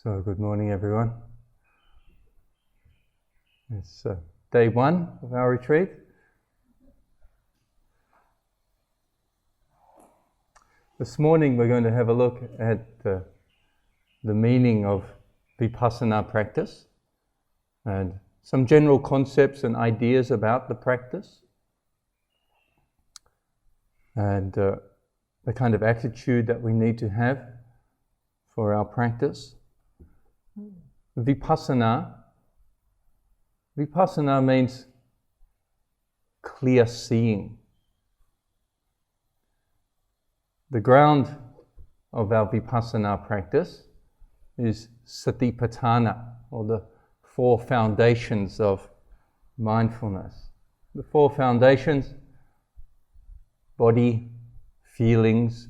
So good morning everyone. It's day one of our retreat. This morning we're going to have a look at the meaning of Vipassana practice and some general concepts and ideas about the practice and the kind of attitude that we need to have for our practice. Vipassana means clear seeing. The ground of our Vipassana practice is satipatthana, or the four foundations of mindfulness. The four foundations: body, feelings,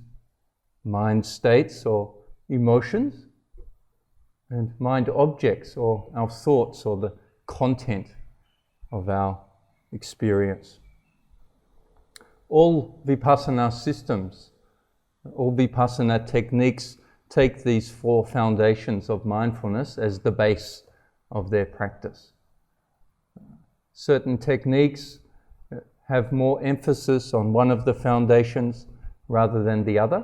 mind states or emotions, and mind objects or our thoughts or the content of our experience. All Vipassana systems, all Vipassana techniques take these four foundations of mindfulness as the base of their practice. Certain techniques have more emphasis on one of the foundations rather than the other.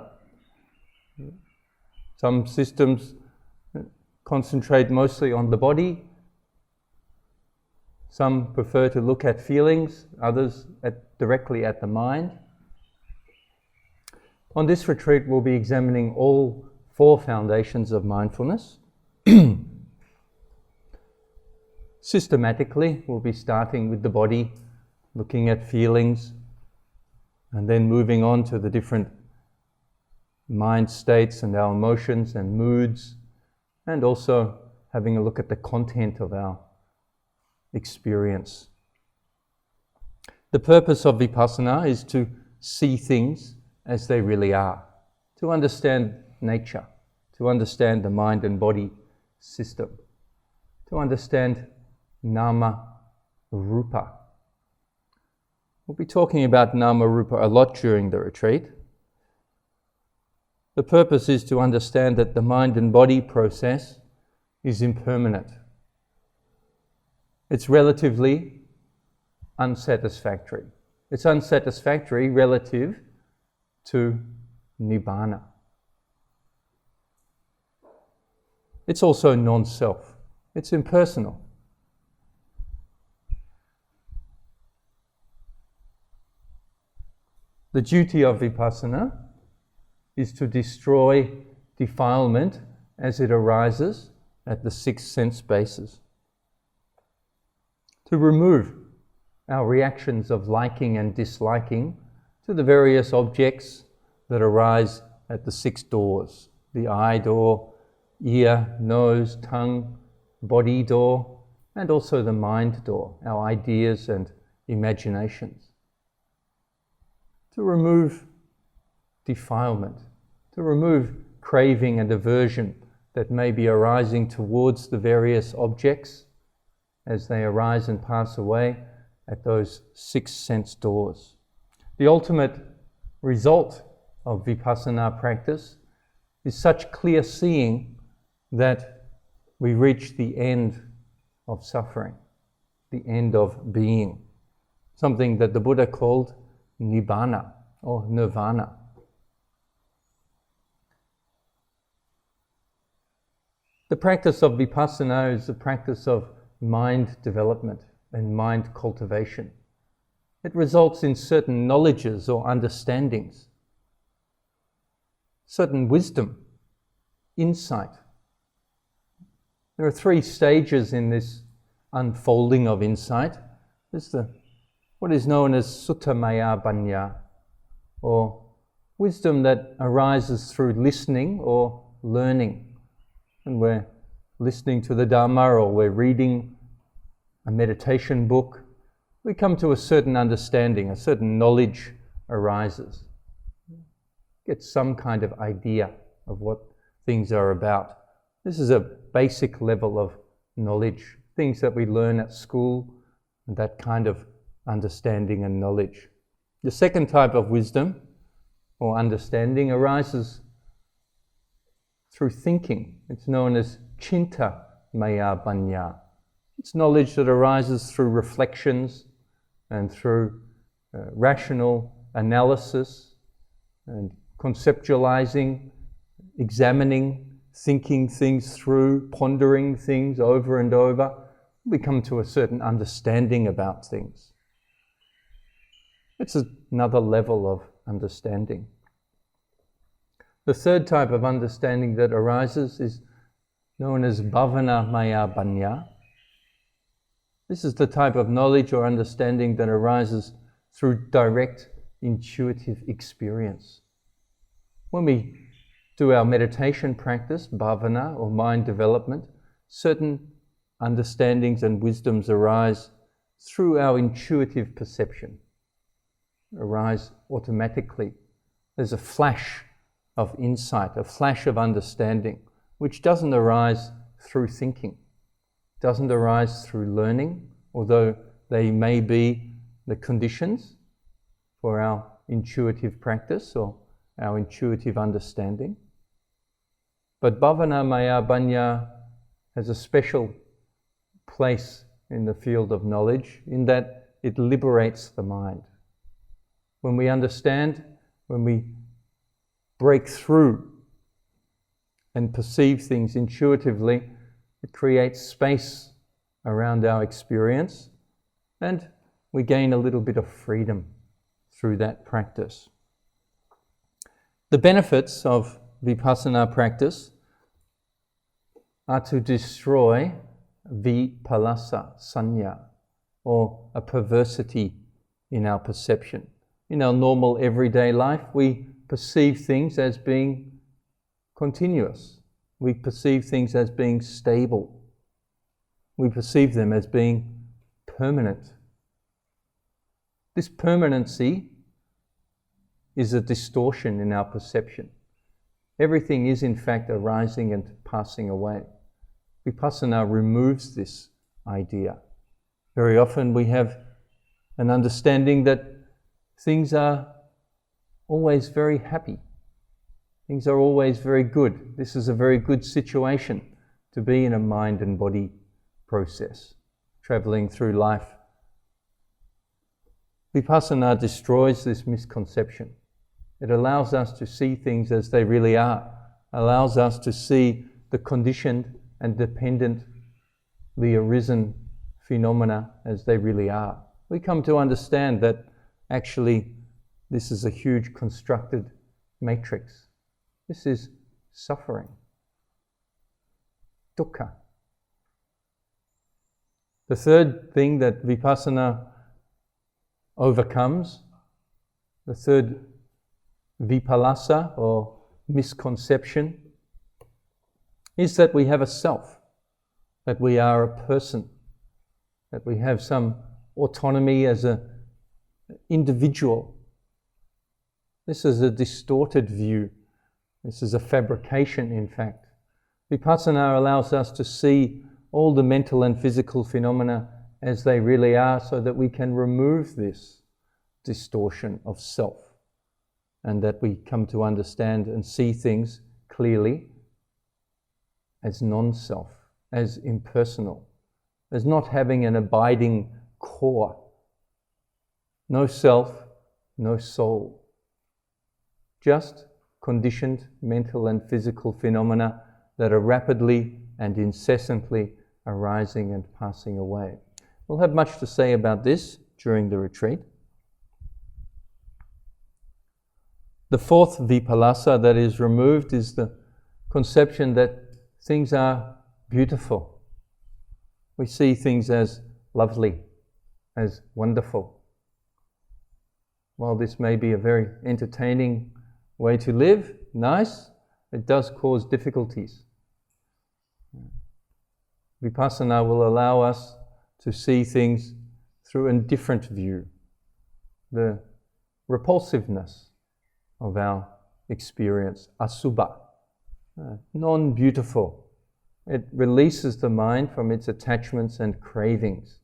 Some systems concentrate mostly on the body. Some prefer to look at feelings, others directly at the mind. On this retreat, we'll be examining all four foundations of mindfulness. Systematically, we'll be starting with the body, looking at feelings, and then moving on to the different mind states and our emotions and moods, and also having a look at the content of our experience. The purpose of Vipassana is to see things as they really are, to understand nature, to understand the mind and body system, to understand nama rupa. We'll be talking about nama rupa a lot during the retreat. The purpose is to understand that the mind and body process is impermanent. It's relatively unsatisfactory. It's unsatisfactory relative to nibbana. It's also non-self. It's impersonal. The duty of Vipassana is to destroy defilement as it arises at the six sense bases. To remove our reactions of liking and disliking to the various objects that arise at the six doors: the eye door, ear, nose, tongue, body door, and also the mind door, our ideas and imaginations. To remove defilement, to remove craving and aversion that may be arising towards the various objects as they arise and pass away at those six sense doors. The ultimate result of Vipassana practice is such clear seeing that we reach the end of suffering, the end of being, something that the Buddha called nibbana or nirvana. The practice of Vipassana is the practice of mind development and mind cultivation. It results in certain knowledges or understandings, certain wisdom, insight. There are three stages in this unfolding of insight. There's what is known as suttamaya panya, or wisdom that arises through listening or learning. And we're listening to the Dhamma or we're reading a meditation book, we come to a certain understanding, a certain knowledge arises. Get some kind of idea of what things are about. This is a basic level of knowledge, things that we learn at school, and that kind of understanding and knowledge. The second type of wisdom or understanding arises through thinking. It's known as chinta maya banya. It's knowledge that arises through reflections and through rational analysis and conceptualizing, examining, thinking things through, pondering things over and over. We come to a certain understanding about things. It's another level of understanding. The third type of understanding that arises is known as bhavana maya banya. This is the type of knowledge or understanding that arises through direct intuitive experience. When we do our meditation practice, bhavana or mind development, certain understandings and wisdoms arise through our intuitive perception, arise automatically. There's a flash of insight, a flash of understanding, which doesn't arise through thinking, doesn't arise through learning, although they may be the conditions for our intuitive practice or our intuitive understanding. But bhavana maya banya has a special place in the field of knowledge in that it liberates the mind. When we understand, when we break through and perceive things intuitively, it creates space around our experience and we gain a little bit of freedom through that practice. The benefits of Vipassana practice are to destroy vipallasa sanya, or a perversity in our perception. In our normal everyday life, we perceive things as being continuous. We perceive things as being stable. We perceive them as being permanent. This permanency is a distortion in our perception. Everything is in fact arising and passing away. Vipassana removes this idea. Very often we have an understanding that things are always very happy. Things are always very good. This is a very good situation to be in a mind and body process, traveling through life. Vipassana destroys this misconception. It allows us to see things as they really are, allows us to see the conditioned and dependently arisen phenomena as they really are. We come to understand that actually this is a huge constructed matrix. This is suffering, dukkha. The third thing that Vipassana overcomes, the third vipallasa or misconception, is that we have a self, that we are a person, that we have some autonomy as an individual. This is a distorted view. This is a fabrication, in fact. Vipassana allows us to see all the mental and physical phenomena as they really are so that we can remove this distortion of self and that we come to understand and see things clearly as non-self, as impersonal, as not having an abiding core. No self, no soul. Just conditioned mental and physical phenomena that are rapidly and incessantly arising and passing away. We'll have much to say about this during the retreat. The fourth vipallasa that is removed is the conception that things are beautiful. We see things as lovely, as wonderful. While this may be a very entertaining way to live, nice, it does cause difficulties. Vipassana will allow us to see things through a different view, the repulsiveness of our experience, asubha, non-beautiful. It releases the mind from its attachments and cravings.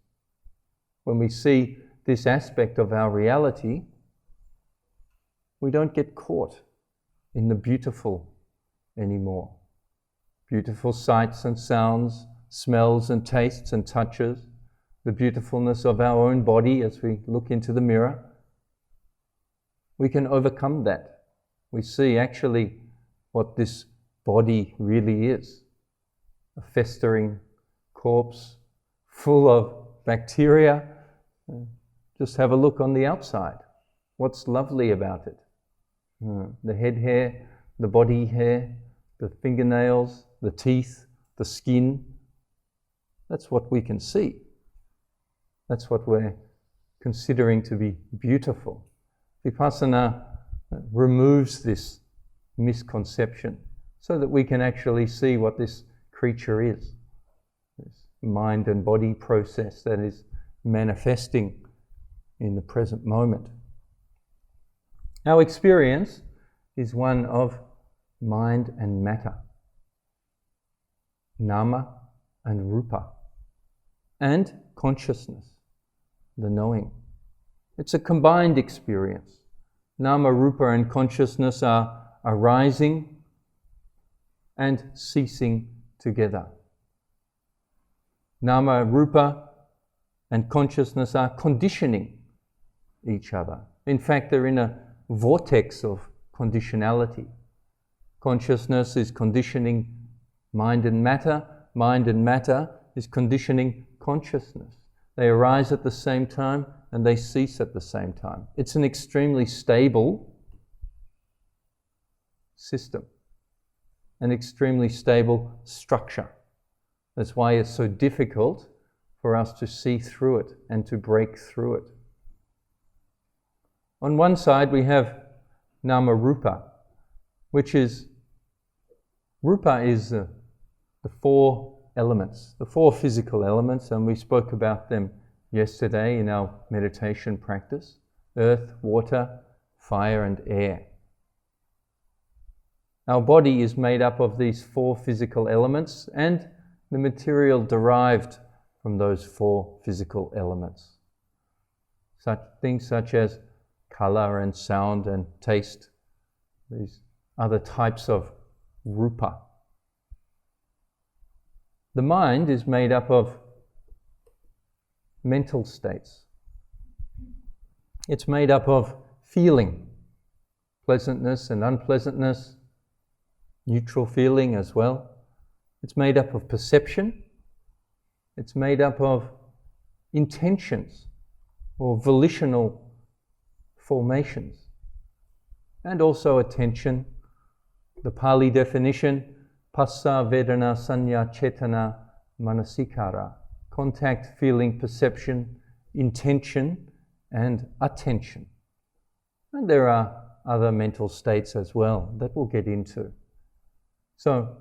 When we see this aspect of our reality, we don't get caught in the beautiful anymore. beautiful sights and sounds, smells and tastes and touches, the beautifulness of our own body as we look into the mirror, we can overcome that. We see actually what this body really is. A festering corpse full of bacteria. Just have a look on the outside. What's lovely about it? The head hair, the body hair, the fingernails, the teeth, the skin. That's what we can see. That's what we're considering to be beautiful. Vipassana removes this misconception so that we can actually see what this creature is. This mind and body process that is manifesting in the present moment. Our experience is one of mind and matter, nama and rupa, and consciousness, the knowing. It's a combined experience. Nama, rupa and consciousness are arising and ceasing together. Nama, rupa and consciousness are conditioning each other. In fact, they're in a vortex of conditionality. Consciousness is conditioning mind and matter is conditioning consciousness. They arise at the same time and they cease at the same time. It's an extremely stable system, an extremely stable structure. That's why it's so difficult for us to see through it and to break through it. On one side we have nama rupa, which is, rupa is the four elements, the four physical elements, and we spoke about them yesterday in our meditation practice: earth, water, fire and air. Our body is made up of these four physical elements and the material derived from those four physical elements. Such things such as color and sound and taste, these other types of rupa. The mind is made up of mental states. It's made up of feeling, pleasantness and unpleasantness, neutral feeling as well. It's made up of perception. It's made up of intentions or volitional formations, and also attention. The Pali definition, Phassa Vedana Sanya Chetana Manasikara, contact, feeling, perception, intention and attention. And there are other mental states as well that we'll get into. So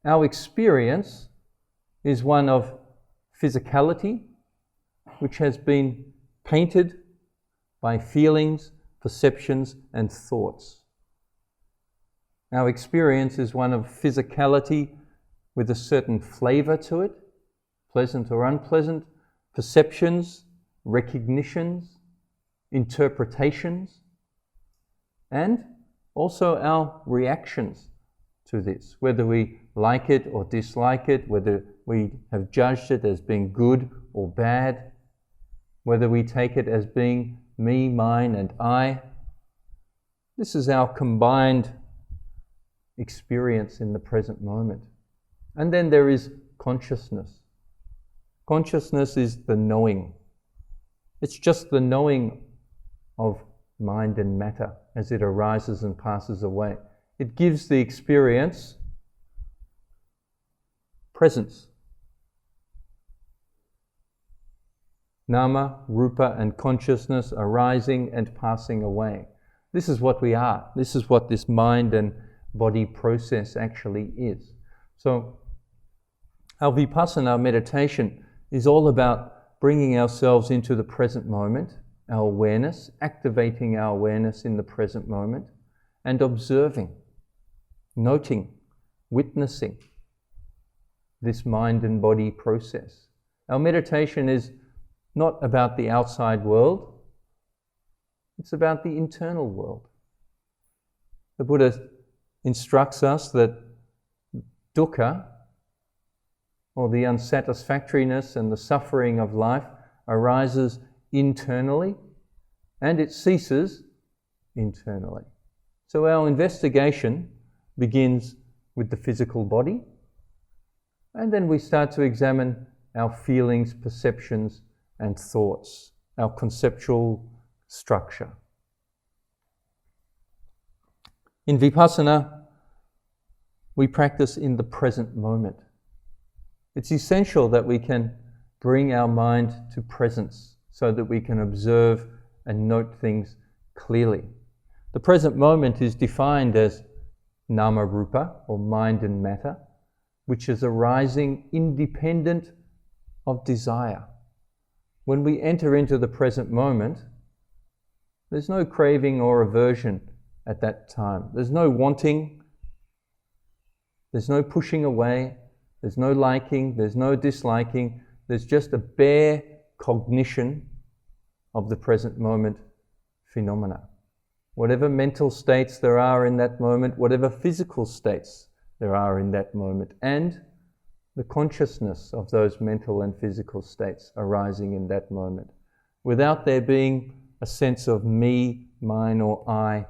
our experience is one of physicality, which has been painted by feelings, perceptions and thoughts. Our experience is one of physicality with a certain flavor to it, pleasant or unpleasant, perceptions, recognitions, interpretations, and also our reactions to this, whether we like it or dislike it, whether we have judged it as being good or bad, whether we take it as being me, mine and I. This is our combined experience in the present moment. And then there is consciousness. Consciousness is the knowing. It's just the knowing of mind and matter as it arises and passes away. It gives the experience presence. Nama, rupa and consciousness arising and passing away. This is what we are. This is what this mind and body process actually is. So our Vipassana meditation is all about bringing ourselves into the present moment, our awareness, activating our awareness in the present moment, and observing, noting, witnessing this mind and body process. Our meditation is not about the outside world, it's about the internal world. The Buddha instructs us that dukkha, or the unsatisfactoriness and the suffering of life, arises internally and it ceases internally. So our investigation begins with the physical body, and then we start to examine our feelings, perceptions, and thoughts, our conceptual structure. In Vipassana, we practice in the present moment. It's essential that we can bring our mind to presence so that we can observe and note things clearly. The present moment is defined as nama rupa, or mind and matter, which is arising independent of desire. When we enter into the present moment, there's no craving or aversion at that time. There's no wanting, there's no pushing away, there's no liking, there's no disliking, there's just a bare cognition of the present moment phenomena. Whatever mental states there are in that moment, whatever physical states there are in that moment, and the consciousness of those mental and physical states arising in that moment, without there being a sense of me, mine, or I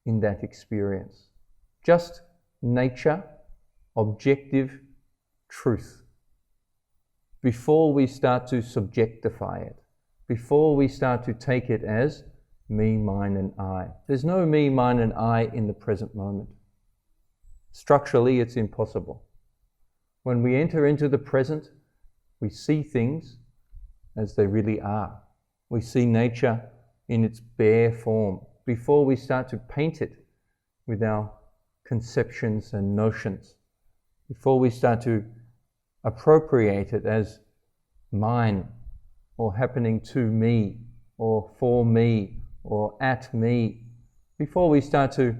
in that experience. Just nature, objective truth. Before we start to subjectify it, before we start to take it as me, mine, and I. There's no me, mine, and I in the present moment. Structurally, it's impossible. When we enter into the present, we see things as they really are. We see nature in its bare form before we start to paint it with our conceptions and notions, before we start to appropriate it as mine, or happening to me, or for me, or at me, before we start to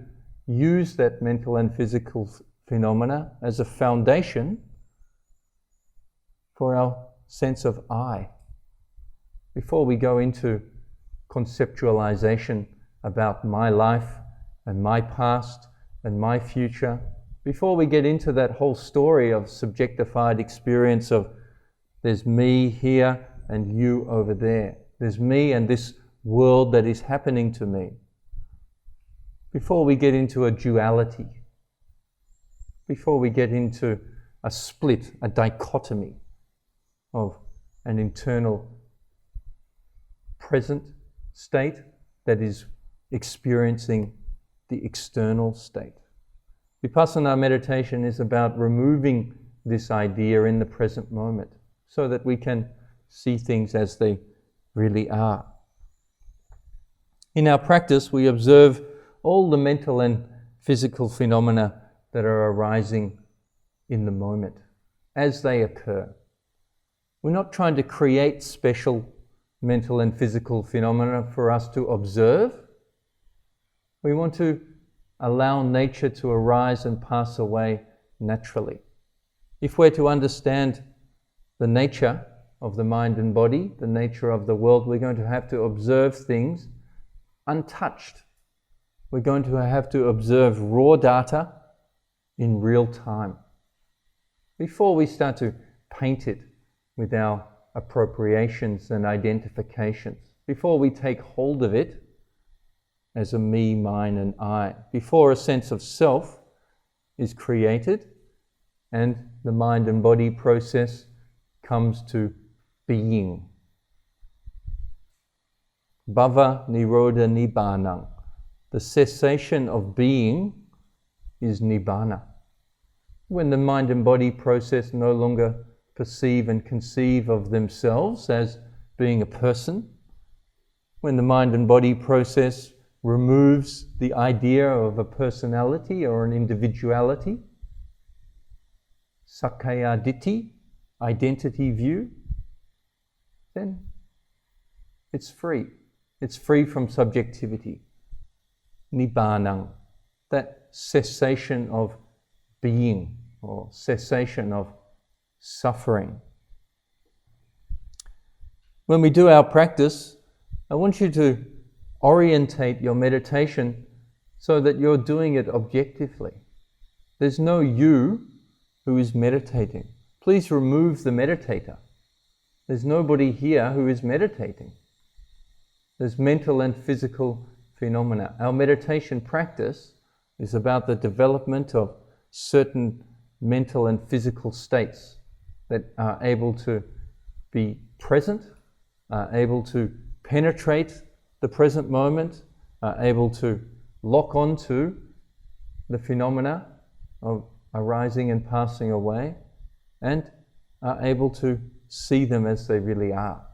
use that mental and physical phenomena as a foundation for our sense of I, before we go into conceptualization about my life and my past and my future, before we get into that whole story of subjectified experience of there's me here and you over there, there's me and this world that is happening to me, before we get into a duality, before we get into a split, a dichotomy of an internal present state that is experiencing the external state. Vipassana meditation is about removing this idea in the present moment so that we can see things as they really are. In our practice, we observe all the mental and physical phenomena that are arising in the moment as they occur. We're not trying to create special mental and physical phenomena for us to observe. We want to allow nature to arise and pass away naturally. If we're to understand the nature of the mind and body, the nature of the world, we're going to have to observe things untouched. We're going to have to observe raw data in real time before we start to paint it with our appropriations and identifications, before we take hold of it as a me, mine, and I, before a sense of self is created and the mind and body process comes to being. Bhava nirodha nibbana. The cessation of being is nibbana. When the mind and body process no longer perceive and conceive of themselves as being a person, when the mind and body process removes the idea of a personality or an individuality, sakkaya ditthi, identity view, then it's free. It's free from subjectivity. Nibbana, that cessation of being or cessation of suffering. When we do our practice, I want you to orientate your meditation so that you're doing it objectively. There's no you who is meditating. Please remove the meditator. There's nobody here who is meditating. There's mental and physical phenomena. Our meditation practice is about the development of certain mental and physical states that are able to be present, are able to penetrate the present moment, are able to lock onto the phenomena of arising and passing away, and are able to see them as they really are.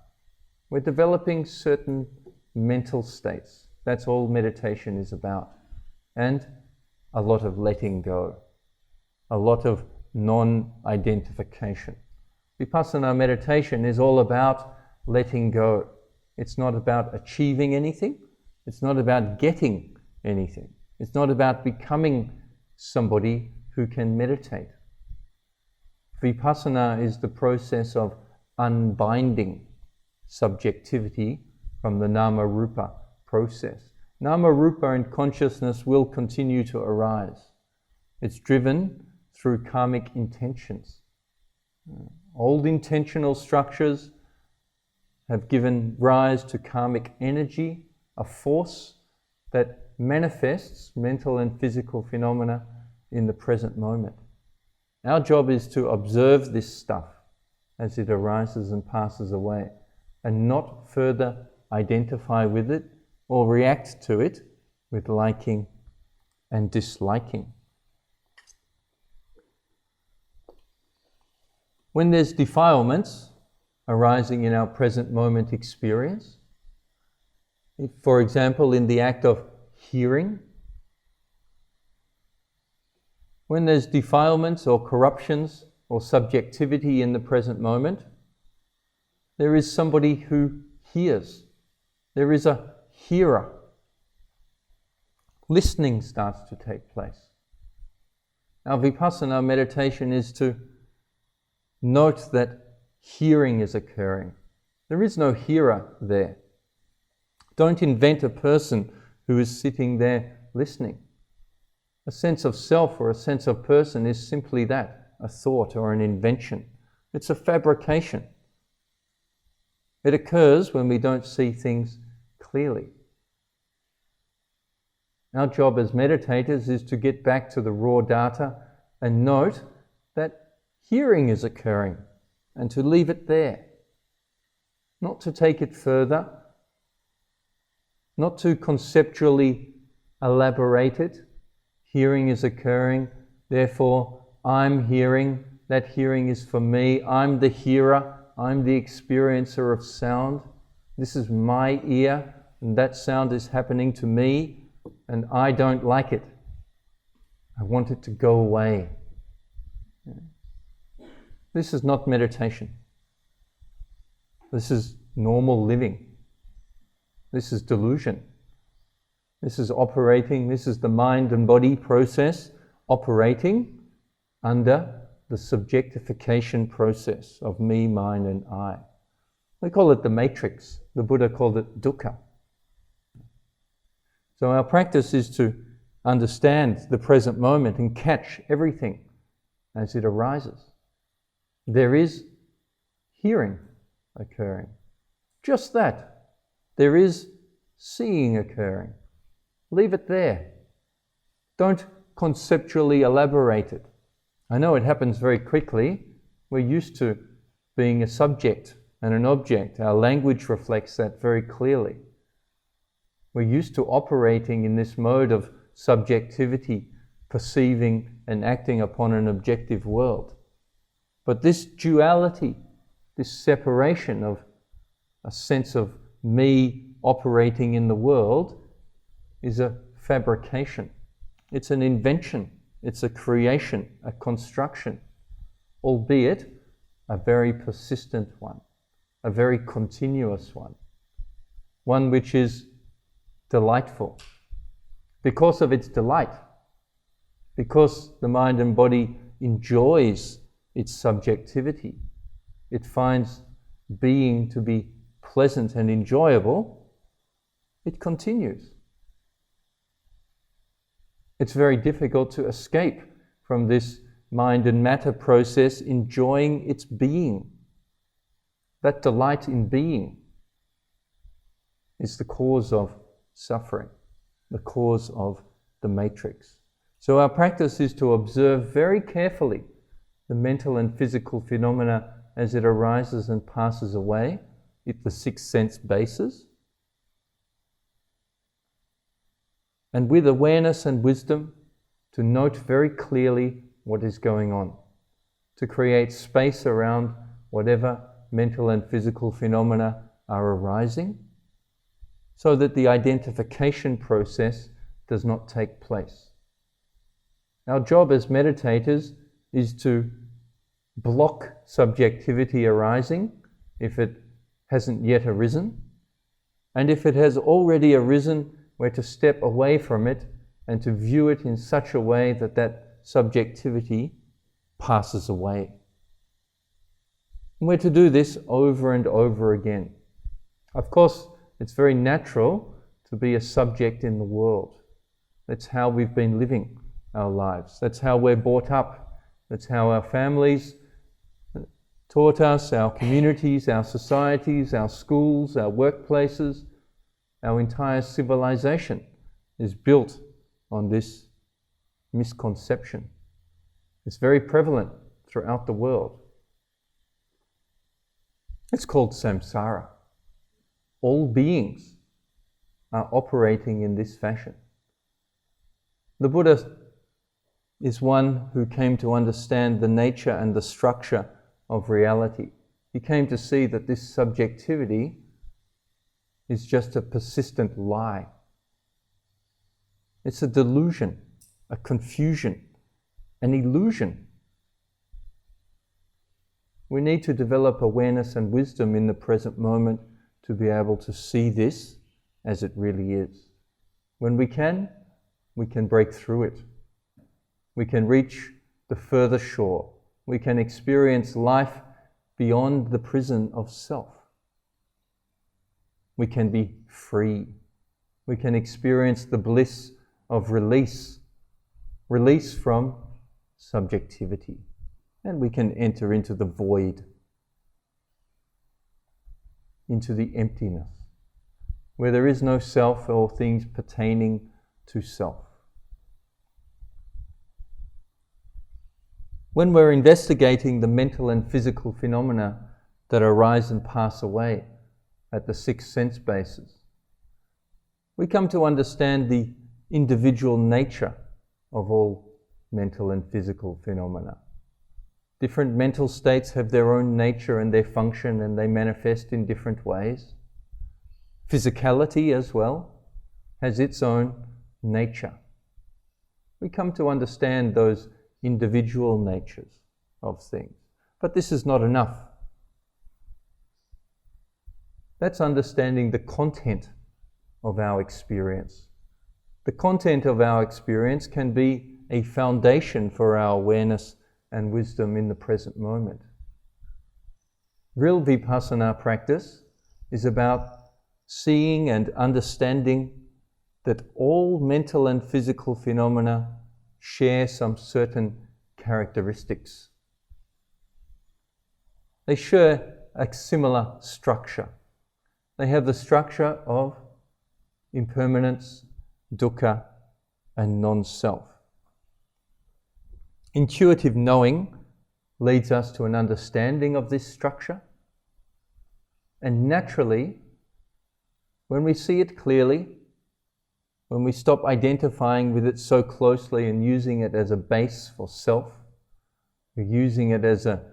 We're developing certain mental states. That's all meditation is about. And a lot of letting go, a lot of non-identification. Vipassana meditation is all about letting go. It's not about achieving anything. It's not about getting anything. It's not about becoming somebody who can meditate. Vipassana is the process of unbinding subjectivity from the nama-rupa process. Nama-rupa in consciousness will continue to arise. It's driven through karmic intentions. Old intentional structures have given rise to karmic energy, a force that manifests mental and physical phenomena in the present moment. Our job is to observe this stuff as it arises and passes away, and not further identify with it or react to it with liking and disliking. When there's defilements arising in our present moment experience, for example, in the act of hearing, when there's defilements or corruptions or subjectivity in the present moment, there is somebody who hears. There is a hearer. Listening starts to take place. Our Vipassana meditation is to note that hearing is occurring. There is no hearer there. Don't invent a person who is sitting there listening. A sense of self or a sense of person is simply that, a thought or an invention. It's a fabrication. It occurs when we don't see things clearly. Our job as meditators is to get back to the raw data and note that hearing is occurring and to leave it there. Not to take it further, not to conceptually elaborate it. Hearing is occurring, therefore I'm hearing, that hearing is for me, I'm the hearer, I'm the experiencer of sound. This is my ear, and that sound is happening to me, and I don't like it. I want it to go away. This is not meditation. This is normal living. This is delusion. This is operating, this is the mind and body process operating under the subjectification process of me, mine, and I. We call it the matrix. The Buddha called it dukkha. So our practice is to understand the present moment and catch everything as it arises. There is hearing occurring. Just that. There is seeing occurring. Leave it there. Don't conceptually elaborate it. I know it happens very quickly. We're used to being a subject and an object. Our language reflects that very clearly. We're used to operating in this mode of subjectivity, perceiving and acting upon an objective world. But this duality, this separation of a sense of me operating in the world is a fabrication. It's an invention. It's a creation, a construction, albeit a very persistent one, a very continuous one which is delightful. Because of its delight, because the mind and body enjoys its subjectivity, it finds being to be pleasant and enjoyable, it continues. It's very difficult to escape from this mind and matter process enjoying its being. That delight in being is the cause of suffering, the cause of the matrix. So our practice is to observe very carefully the mental and physical phenomena as it arises and passes away at the six sense bases. And with awareness and wisdom, to note very clearly what is going on, to create space around whatever mental and physical phenomena are arising, so that the identification process does not take place. Our job as meditators is to block subjectivity arising if it hasn't yet arisen, and if it has already arisen, we're to step away from it and to view it in such a way that that subjectivity passes away. And we're to do this over and over again. Of course, it's very natural to be a subject in the world. That's how we've been living our lives. That's how we're brought up. That's how our families taught us, our communities, our societies, our schools, our workplaces. Our entire civilization is built on this misconception. It's very prevalent throughout the world. It's called samsara. All beings are operating in this fashion. The Buddha is one who came to understand the nature and the structure of reality. He came to see that this subjectivity is just a persistent lie. It's a delusion, a confusion, an illusion. We need to develop awareness and wisdom in the present moment to be able to see this as it really is. When we can break through it. We can reach the further shore. We can experience life beyond the prison of self. We can be free. We can experience the bliss of release from subjectivity. And we can enter into the void, into the emptiness, where there is no self or things pertaining to self. When we're investigating the mental and physical phenomena that arise and pass away at the six sense bases, we come to understand the individual nature of all mental and physical phenomena. Different mental states have their own nature and their function, and they manifest in different ways. Physicality as well has its own nature. We come to understand those individual natures of things. But this is not enough. That's understanding the content of our experience. The content of our experience can be a foundation for our awareness and wisdom in the present moment. Real Vipassana practice is about seeing and understanding that all mental and physical phenomena share some certain characteristics. They share a similar structure. They have the structure of impermanence, dukkha, and non-self. Intuitive knowing leads us to an understanding of this structure, and naturally, when we see it clearly, when we stop identifying with it so closely and using it as a base for self, we're using it as a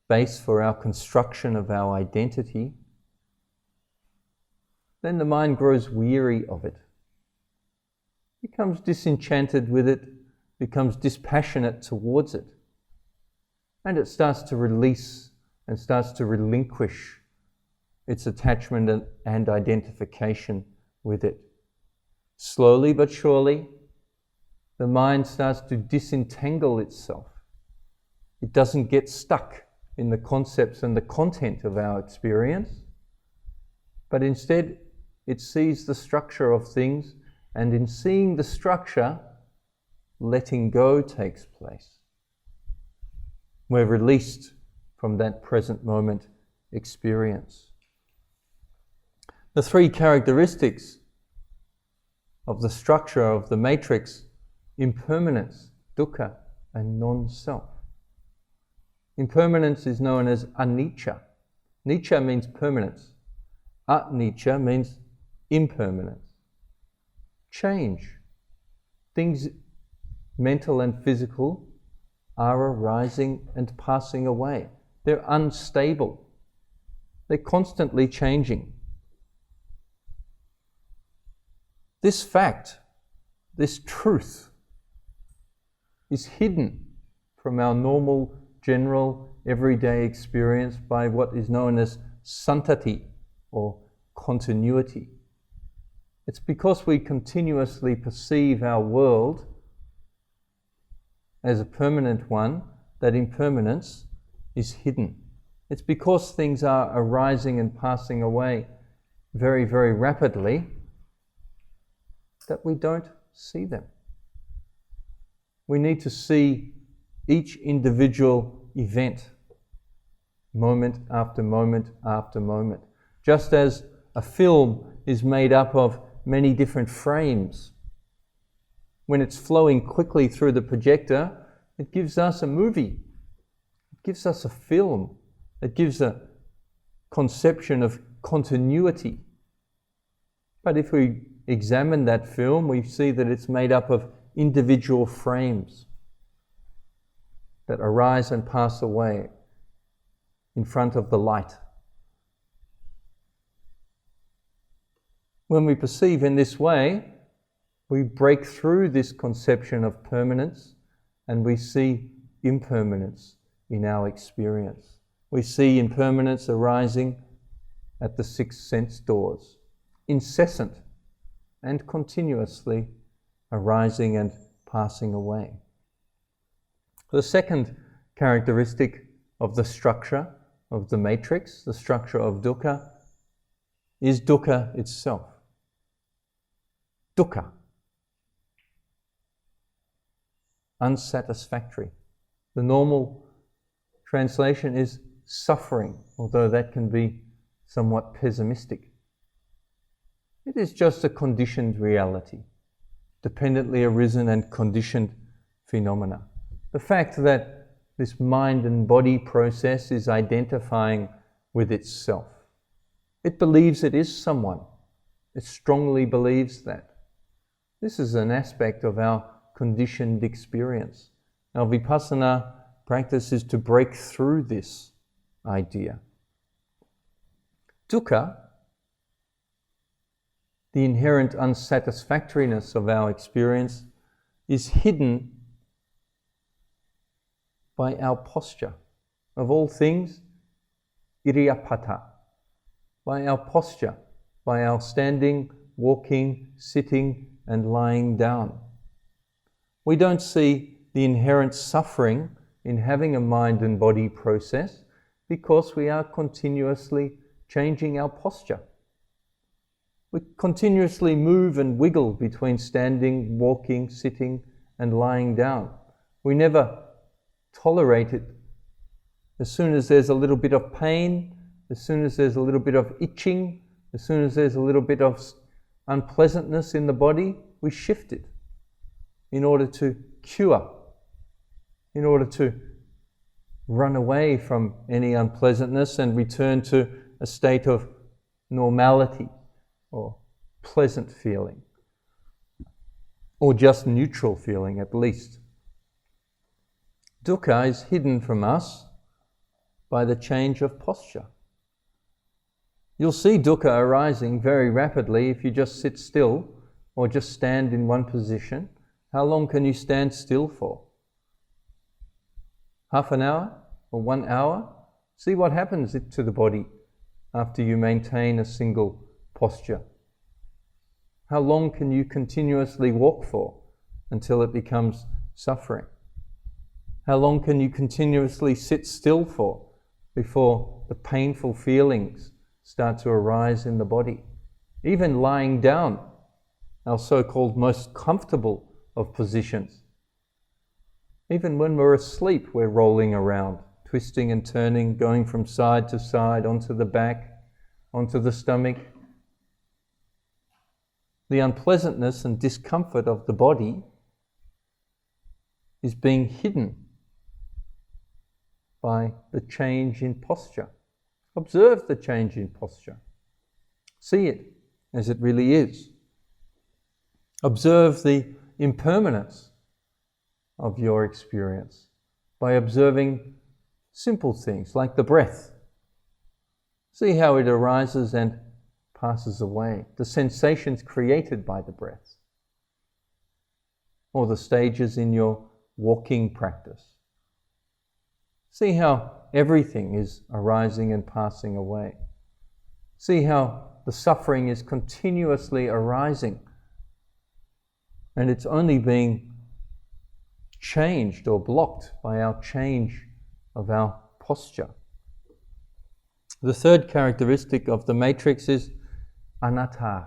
base for our construction of our identity, then the mind grows weary of it, becomes disenchanted with it, becomes dispassionate towards it, and it starts to release and starts to relinquish its attachment and identification with it. Slowly but surely, the mind starts to disentangle itself. It doesn't get stuck in the concepts and the content of our experience, but instead it sees the structure of things, and in seeing the structure, letting go takes place. We're released from that present moment experience. The three characteristics of the structure of the matrix: impermanence, dukkha, and non-self. Impermanence is known as anicca. Nicca means permanence. Anicca means impermanence. Change. Things mental and physical are arising and passing away. They're unstable. They're constantly changing. This fact, this truth, is hidden from our normal, general, everyday experience by what is known as santati, or continuity. It's because we continuously perceive our world as a permanent one that impermanence is hidden. It's because things are arising and passing away very, very rapidly that we don't see them. We need to see each individual event, moment after moment after moment. Just as a film is made up of many different frames, when it's flowing quickly through the projector, it gives us a movie. It gives us a film. It gives a conception of continuity. But if we examine that film, we see that it's made up of individual frames that arise and pass away in front of the light. When we perceive in this way, we break through this conception of permanence and we see impermanence in our experience. We see impermanence arising at the 6 sense doors, incessant and continuously arising and passing away. The second characteristic of the structure of the matrix, the structure of dukkha, is dukkha itself. Dukkha, unsatisfactory. The normal translation is suffering, although that can be somewhat pessimistic. It is just a conditioned reality, dependently arisen and conditioned phenomena. The fact that this mind and body process is identifying with itself. It believes it is someone. It strongly believes that. This is an aspect of our conditioned experience. Our Vipassana practice is to break through this idea. Dukkha, the inherent unsatisfactoriness of our experience, is hidden by our posture. Of all things, iriyapata, by our posture, by our standing, walking, sitting, and lying down. We don't see the inherent suffering in having a mind and body process because we are continuously changing our posture. We continuously move and wiggle between standing, walking, sitting, and lying down. We never tolerate it. As soon as there's a little bit of pain, as soon as there's a little bit of itching, as soon as there's a little bit of unpleasantness in the body, we shift it in order to cure, in order to run away from any unpleasantness and return to a state of normality or pleasant feeling, or just neutral feeling at least. Dukkha is hidden from us by the change of posture. You'll see dukkha arising very rapidly if you just sit still or just stand in one position. How long can you stand still for? Half an hour or 1 hour? See what happens to the body after you maintain a single posture. How long can you continuously walk for until it becomes suffering? How long can you continuously sit still for before the painful feelings start to arise in the body? Even lying down, our so-called most comfortable of positions, Even when we're asleep, we're rolling around, twisting and turning, going from side to side, onto the back, onto the stomach. The unpleasantness and discomfort of the body is being hidden by the change in posture. Observe the change in posture. See it as it really is. Observe the impermanence of your experience by observing simple things like the breath. See how it arises and passes away, the sensations created by the breath, or the stages in your walking practice. See how everything is arising and passing away. See how the suffering is continuously arising and it's only being changed or blocked by our change of our posture. The third characteristic of the matrix is anatta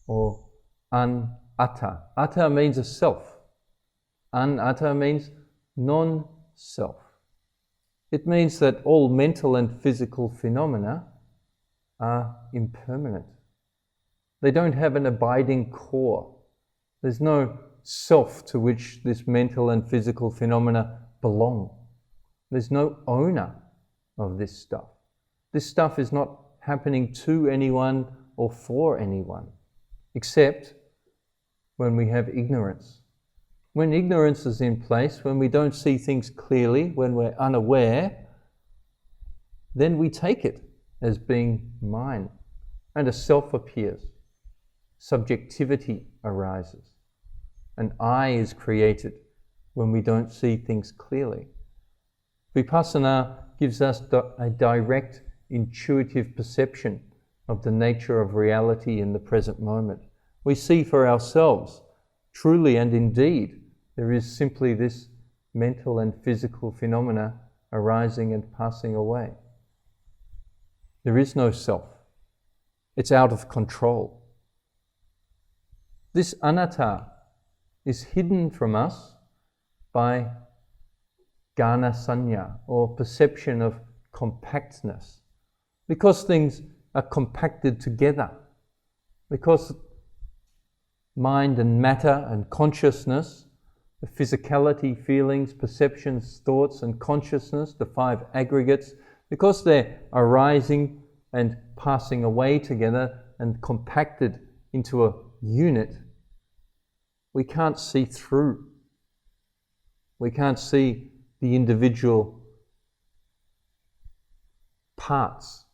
or anatta. Atta means a self. Anatta means non-self. It means that all mental and physical phenomena are impermanent. They don't have an abiding core. There's no self to which this mental and physical phenomena belong. There's no owner of this stuff. This stuff is not happening to anyone or for anyone, except when we have ignorance. When ignorance is in place, when we don't see things clearly, when we're unaware, then we take it as being mine, and a self appears. Subjectivity arises. An I is created when we don't see things clearly. Vipassana gives us a direct, intuitive perception of the nature of reality in the present moment. We see for ourselves, truly and indeed, there is simply this mental and physical phenomena arising and passing away. There is no self. It's out of control. This anatta is hidden from us by gana sanya, or perception of compactness. Because things are compacted together, because mind and matter and consciousness, the physicality, feelings, perceptions, thoughts and consciousness, the five aggregates, because they're arising and passing away together and compacted into a unit, we can't see through. We can't see the individual parts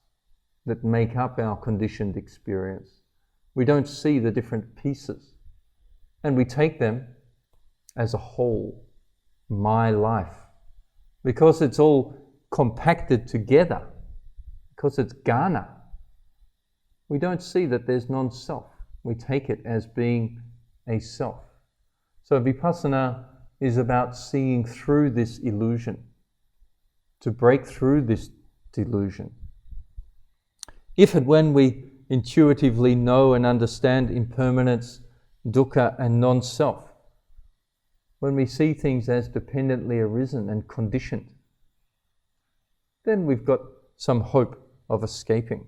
that make up our conditioned experience. We don't see the different pieces, and we take them as a whole, my life. Because it's all compacted together, because it's gana, we don't see that there's non-self. We take it as being a self. So Vipassana is about seeing through this illusion, to break through this delusion. If and when we intuitively know and understand impermanence, dukkha and non-self, when we see things as dependently arisen and conditioned, then we've got some hope of escaping.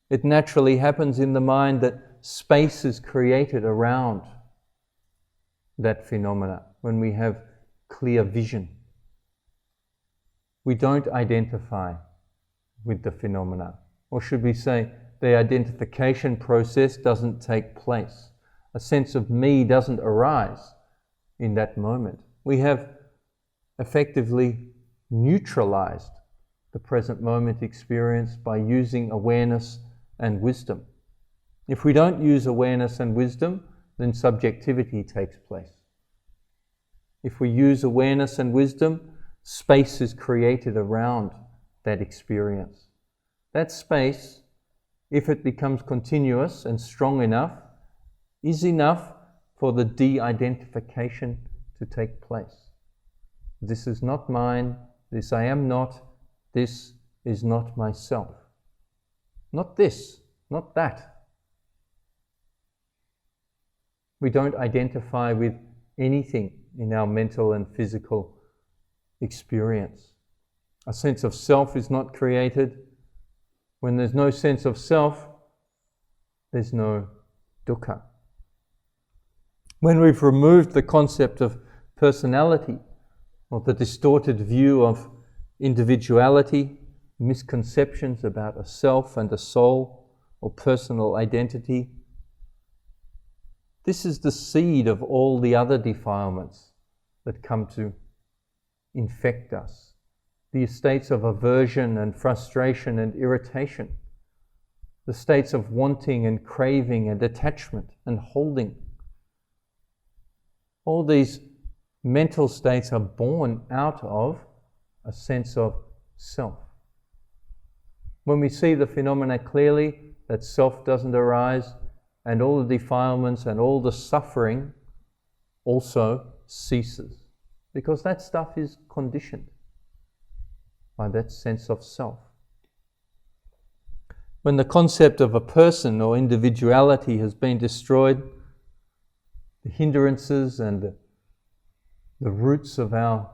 It naturally happens in the mind that space is created around that phenomena when we have clear vision. We don't identify with the phenomena, or should we say, the identification process doesn't take place. A sense of me doesn't arise in that moment. We have effectively neutralized the present moment experience by using awareness and wisdom. If we don't use awareness and wisdom, then subjectivity takes place. If we use awareness and wisdom, space is created around that experience. That space, if it becomes continuous and strong enough, is enough for the de-identification to take place. This is not mine, this I am not, this is not myself. Not this, not that. We don't identify with anything in our mental and physical experience. A sense of self is not created. When there's no sense of self, there's no dukkha. When we've removed the concept of personality, or the distorted view of individuality, misconceptions about a self and a soul, or personal identity, this is the seed of all the other defilements that come to infect us. The states of aversion and frustration and irritation, the states of wanting and craving and attachment and holding. All these mental states are born out of a sense of self. When we see the phenomena clearly, that self doesn't arise, and all the defilements and all the suffering also ceases, because that stuff is conditioned by that sense of self. When the concept of a person or individuality has been destroyed, the hindrances and the roots of our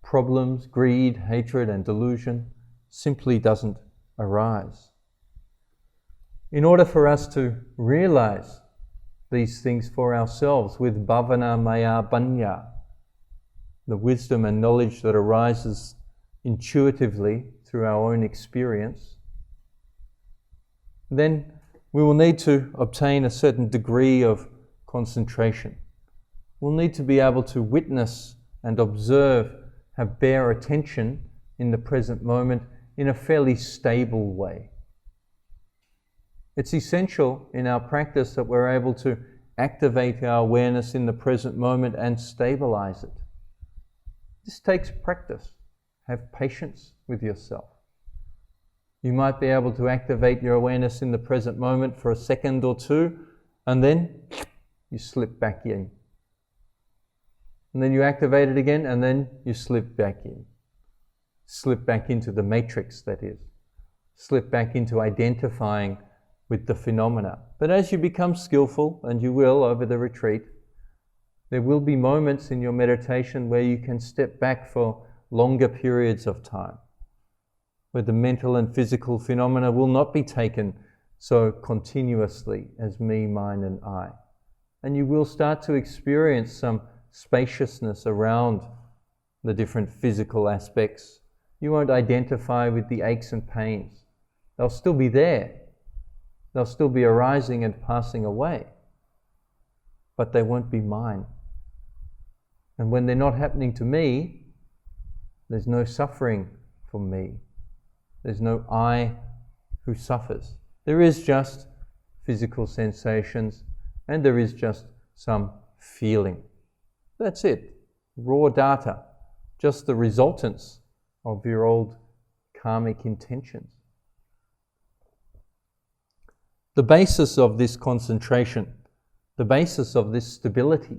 problems, greed, hatred and delusion, simply doesn't arise. In order for us to realize these things for ourselves with bhavana maya panya, the wisdom and knowledge that arises intuitively through our own experience, then we will need to obtain a certain degree of concentration. We'll need to be able to witness and observe, have bare attention in the present moment in a fairly stable way. It's essential in our practice that we're able to activate our awareness in the present moment and stabilize it. This takes practice. Have patience with yourself. You might be able to activate your awareness in the present moment for a second or two, and then you slip back in. And then you activate it again, and then you slip back in. Slip back into the matrix, that is. Slip back into identifying with the phenomena. But as you become skillful, and you will over the retreat, there will be moments in your meditation where you can step back for longer periods of time, where the mental and physical phenomena will not be taken so continuously as me, mine and I. And you will start to experience some spaciousness around the different physical aspects. You won't identify with the aches and pains. They'll still be there. They'll still be arising and passing away. But they won't be mine. And when they're not happening to me, there's no suffering for me. There's no I who suffers. There is just physical sensations, and there is just some feeling. That's it. Raw data. Just the resultants of your old karmic intentions. The basis of this concentration, the basis of this stability,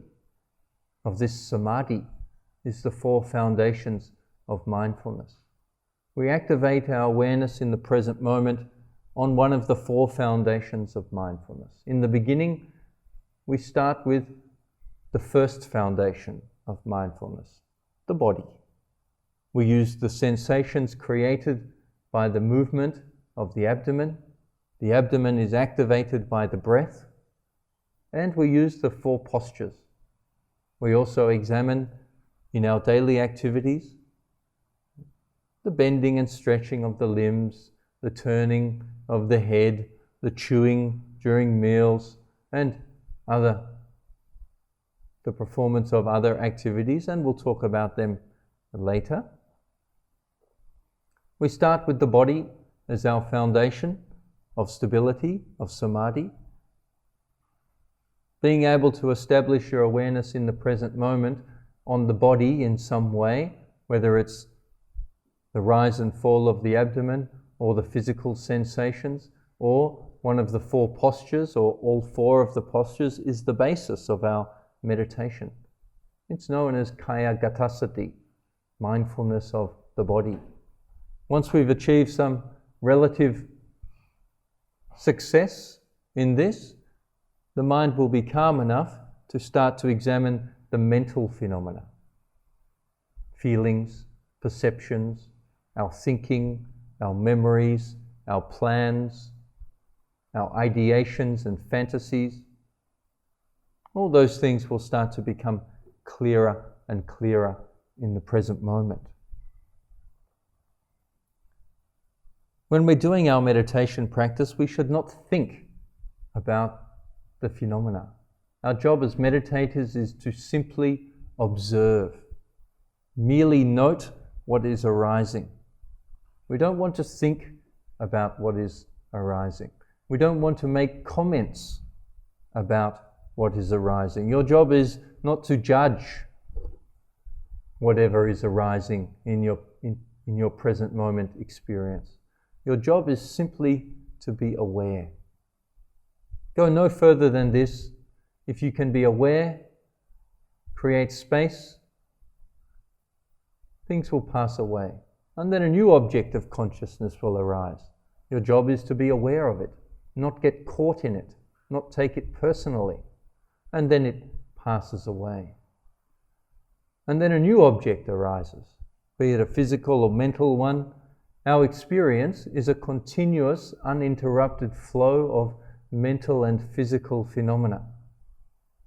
of this samadhi, is the four foundations of mindfulness. We activate our awareness in the present moment on one of the four foundations of mindfulness. In the beginning, we start with the first foundation of mindfulness, the body. We use the sensations created by the movement of the abdomen. The abdomen is activated by the breath, and we use the four postures. We also examine in our daily activities the bending and stretching of the limbs, the turning of the head, the chewing during meals, and the performance of other activities, and we'll talk about them later. We start with the body as our foundation of stability, of samadhi. Being able to establish your awareness in the present moment on the body in some way, whether it's the rise and fall of the abdomen, or the physical sensations, or one of the four postures, or all four of the postures, is the basis of our meditation. It's known as kaya gatasati, mindfulness of the body. Once we've achieved some relative success in this, the mind will be calm enough to start to examine the mental phenomena. Feelings, perceptions, our thinking, our memories, our plans, our ideations and fantasies. All those things will start to become clearer and clearer in the present moment. When we're doing our meditation practice, we should not think about the phenomena. Our job as meditators is to simply observe, merely note what is arising. We don't want to think about what is arising. We don't want to make comments about what is arising. Your job is not to judge whatever is arising in your present moment experience. Your job is simply to be aware. Go no further than this. If you can be aware, create space, things will pass away. And then a new object of consciousness will arise. Your job is to be aware of it, not get caught in it, not take it personally. And then it passes away. And then a new object arises, be it a physical or mental one. Our experience is a continuous, uninterrupted flow of mental and physical phenomena.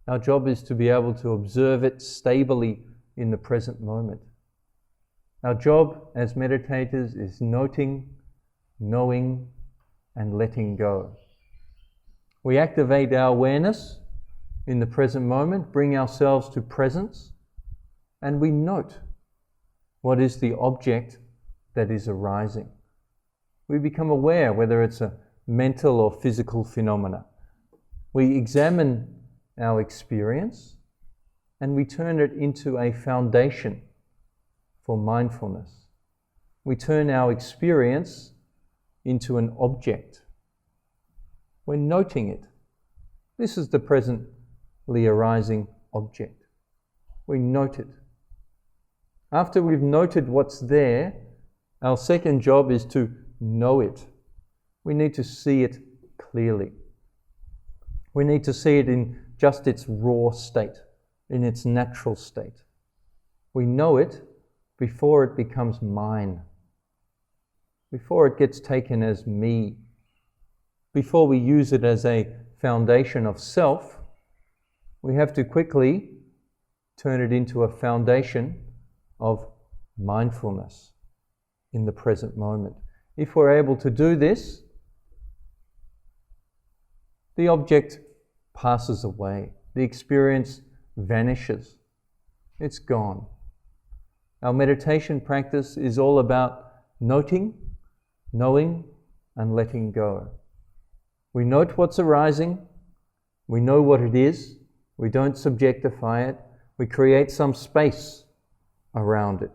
Our job is to be able to observe it stably in the present moment. Our job as meditators is noting, knowing, and letting go. We activate our awareness in the present moment, bring ourselves to presence, and we note what is the object that is arising. We become aware whether it's a mental or physical phenomena. We examine our experience and we turn it into a foundation for mindfulness. We turn our experience into an object. We're noting it. This is the presently arising object. We note it. After we've noted what's there, our second job is to know it. We need to see it clearly. We need to see it in just its raw state, in its natural state. We know it before it becomes mine, before it gets taken as me, before we use it as a foundation of self. We have to quickly turn it into a foundation of mindfulness in the present moment. If we're able to do this, the object passes away. The experience vanishes. It's gone. Our meditation practice is all about noting, knowing, and letting go. We note what's arising. We know what it is. We don't subjectify it. We create some space around it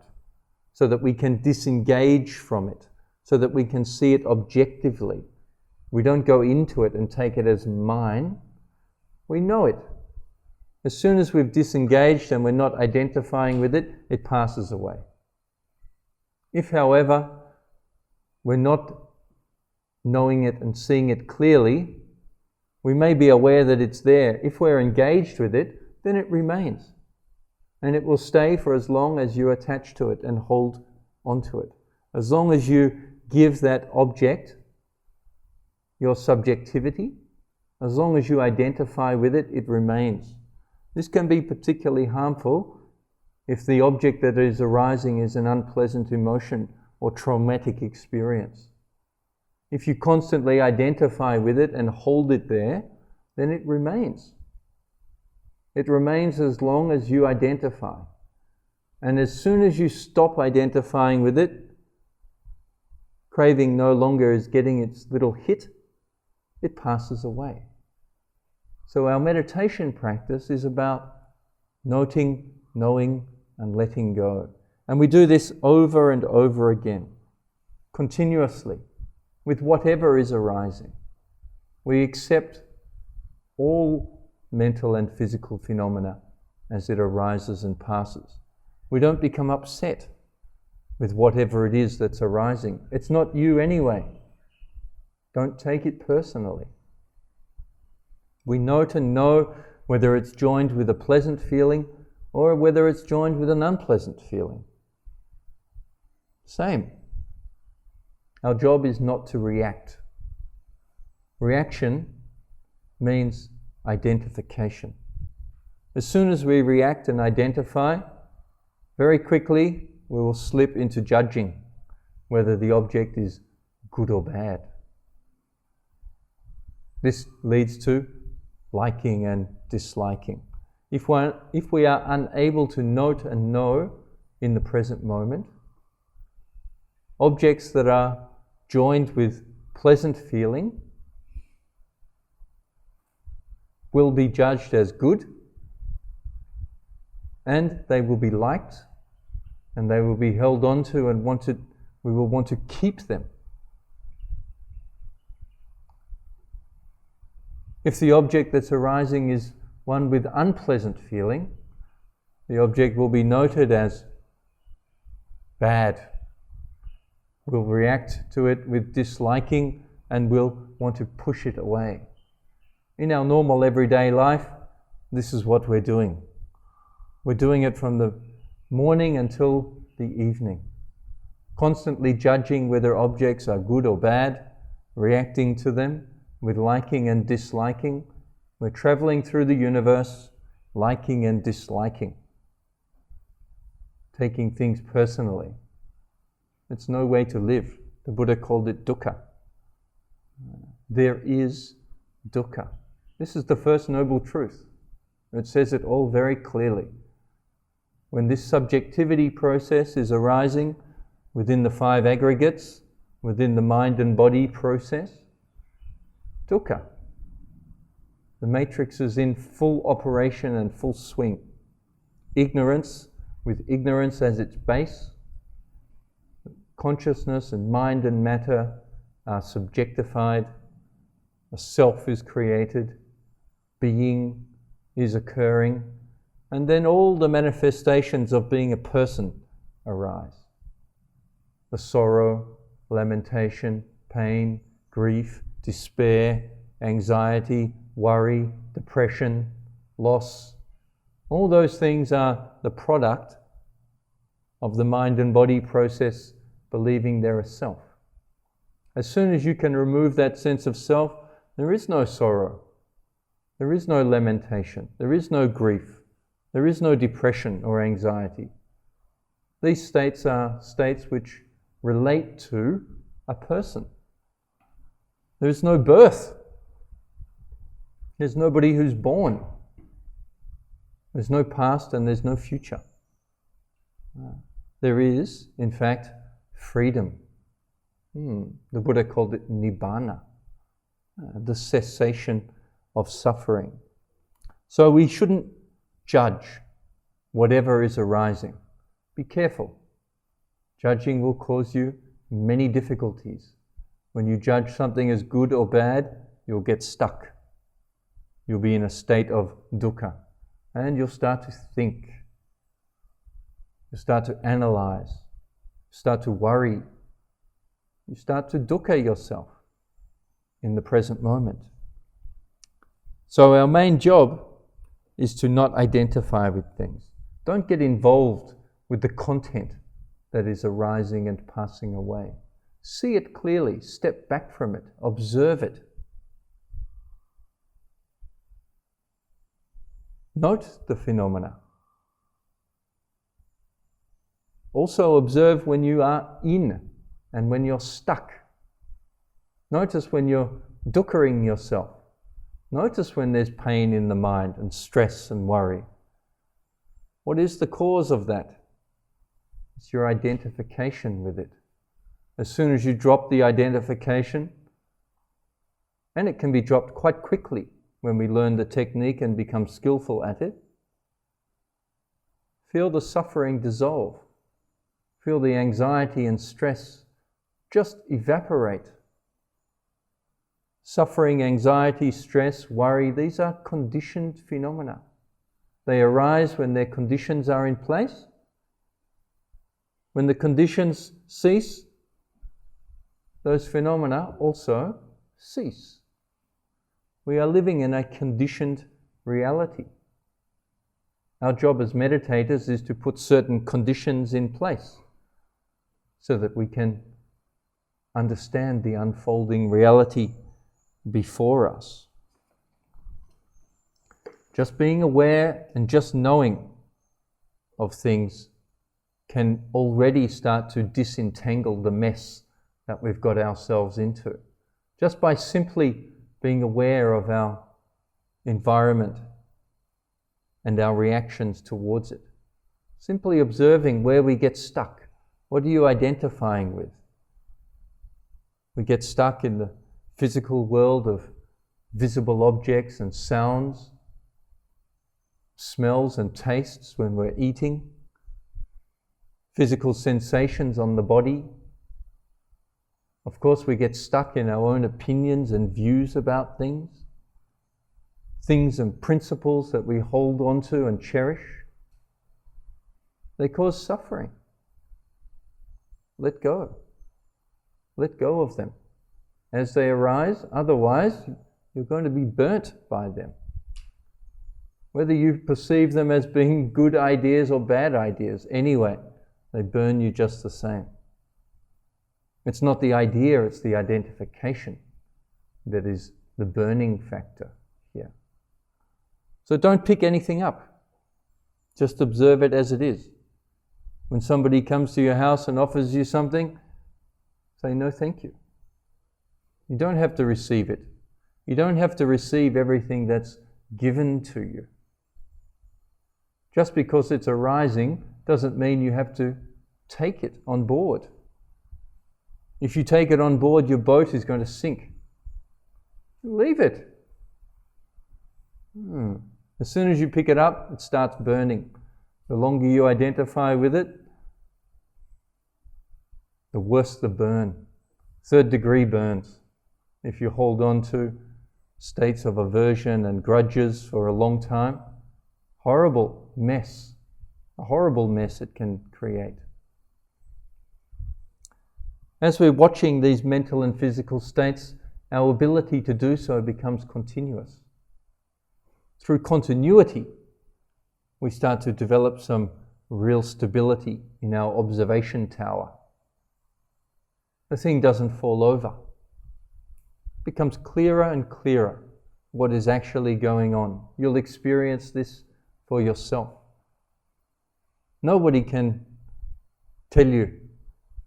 so that we can disengage from it, so that we can see it objectively. We don't go into it and take it as mine. We know it. As soon as we've disengaged and we're not identifying with it, it passes away. If, however, we're not knowing it and seeing it clearly, we may be aware that it's there. If we're engaged with it, then it remains. And it will stay for as long as you attach to it and hold onto it. As long as you give that object your subjectivity, as long as you identify with it, it remains. This can be particularly harmful if the object that is arising is an unpleasant emotion or traumatic experience. If you constantly identify with it and hold it there, then it remains. It remains as long as you identify. And as soon as you stop identifying with it, craving no longer is getting its little hit, it passes away. So our meditation practice is about noting, knowing, and letting go. And we do this over and over again, continuously, with whatever is arising. We accept all mental and physical phenomena as it arises and passes. We don't become upset with whatever it is that's arising. It's not you anyway. Don't take it personally. We note and know whether it's joined with a pleasant feeling or whether it's joined with an unpleasant feeling. Same. Our job is not to react. Reaction means identification. As soon as we react and identify, very quickly we will slip into judging whether the object is good or bad. This leads to liking and disliking. If we are unable to note and know in the present moment, objects that are joined with pleasant feeling will be judged as good, and they will be liked, and they will be held on to and we will want to keep them. If the object that's arising is one with unpleasant feeling, the object will be noted as bad. We'll react to it with disliking and we'll want to push it away. In our normal everyday life, this is what we're doing. We're doing it from the morning until the evening, constantly judging whether objects are good or bad, reacting to them with liking and disliking. We're traveling through the universe, liking and disliking, taking things personally. It's no way to live. The Buddha called it dukkha. There is dukkha. This is the first noble truth. It says it all very clearly. When this subjectivity process is arising within the five aggregates, within the mind and body process, dukkha. The matrix is in full operation and full swing. Ignorance, with ignorance as its base, consciousness and mind and matter are subjectified, a self is created, being is occurring, and then all the manifestations of being a person arise. The sorrow, lamentation, pain, grief, despair, anxiety, worry, depression, loss. All those things are the product of the mind and body process believing they're a self. As soon as you can remove that sense of self, there is no sorrow, there is no lamentation, there is no grief, there is no depression or anxiety. These states are states which relate to a person. There is no birth. There's nobody who's born. There's no past and there's no future. There is, in fact, freedom. The Buddha called it nibbana, the cessation of suffering. So we shouldn't judge whatever is arising. Be careful. Judging will cause you many difficulties. When you judge something as good or bad, you'll get stuck. You'll be in a state of dukkha, and you'll start to think. You'll start to analyze. Start to worry. You start to dukkha yourself in the present moment. So our main job is to not identify with things. Don't get involved with the content that is arising and passing away. See it clearly, step back from it, observe it. Note the phenomena. Also observe when you are in and when you're stuck. Notice when you're dukkhaing yourself. Notice when there's pain in the mind and stress and worry. What is the cause of that? It's your identification with it. As soon as you drop the identification, and it can be dropped quite quickly when we learn the technique and become skillful at it, feel the suffering dissolve. Feel the anxiety and stress just evaporate. Suffering, anxiety, stress, worry, these are conditioned phenomena. They arise when their conditions are in place. When the conditions cease, those phenomena also cease. We are living in a conditioned reality. Our job as meditators is to put certain conditions in place so that we can understand the unfolding reality before us. Just being aware and just knowing of things can already start to disentangle the mess that we've got ourselves into. Just by simply being aware of our environment and our reactions towards it. Simply observing where we get stuck. What are you identifying with? We get stuck in the physical world of visible objects and sounds, smells and tastes when we're eating, physical sensations on the body. Of course, we get stuck in our own opinions and views about things and principles that we hold on to and cherish. They cause suffering. Let go. Let go of them as they arise, otherwise you're going to be burnt by them. Whether you perceive them as being good ideas or bad ideas, anyway, they burn you just the same. It's not the idea, it's the identification that is the burning factor here. So don't pick anything up. Just observe it as it is. When somebody comes to your house and offers you something, say no thank you. You don't have to receive it. You don't have to receive everything that's given to you. Just because it's arising doesn't mean you have to take it on board. If you take it on board, your boat is going to sink. Leave it. As soon as you pick it up, it starts burning. The longer you identify with it, the worse the burn. 3rd degree burns. If you hold on to states of aversion and grudges for a long time, horrible mess, a horrible mess it can create. As we're watching these mental and physical states, our ability to do so becomes continuous. Through continuity, we start to develop some real stability in our observation tower. The thing doesn't fall over. It becomes clearer and clearer what is actually going on. You'll experience this for yourself. Nobody can tell you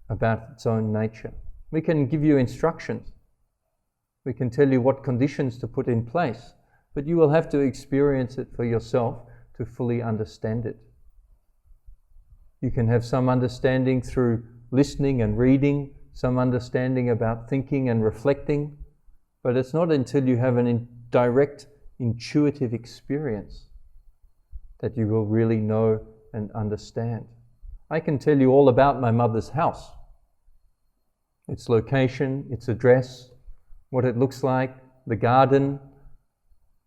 about its own nature. We can give you instructions. We can tell you what conditions to put in place, but you will have to experience it for yourself to fully understand it. You can have some understanding through listening and reading, some understanding about thinking and reflecting, but it's not until you have an direct, intuitive experience that you will really know and understand. I can tell you all about my mother's house, its location, its address, what it looks like, the garden,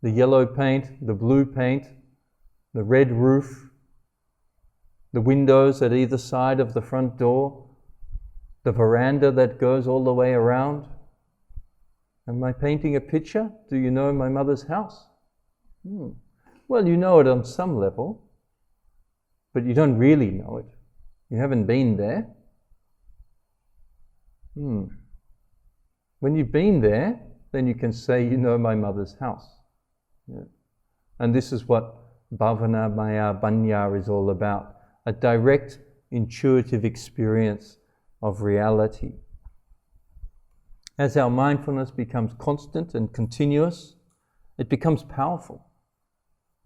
the yellow paint, the blue paint, the red roof, the windows at either side of the front door, the veranda that goes all the way around. Am I painting a picture? Do you know my mother's house? Well, you know it on some level, but you don't really know it. You haven't been there. When you've been there, then you can say you know my mother's house. Yeah. And this is what Bhavana Maya Banya is all about. A direct, intuitive experience of reality. As our mindfulness becomes constant and continuous, it becomes powerful.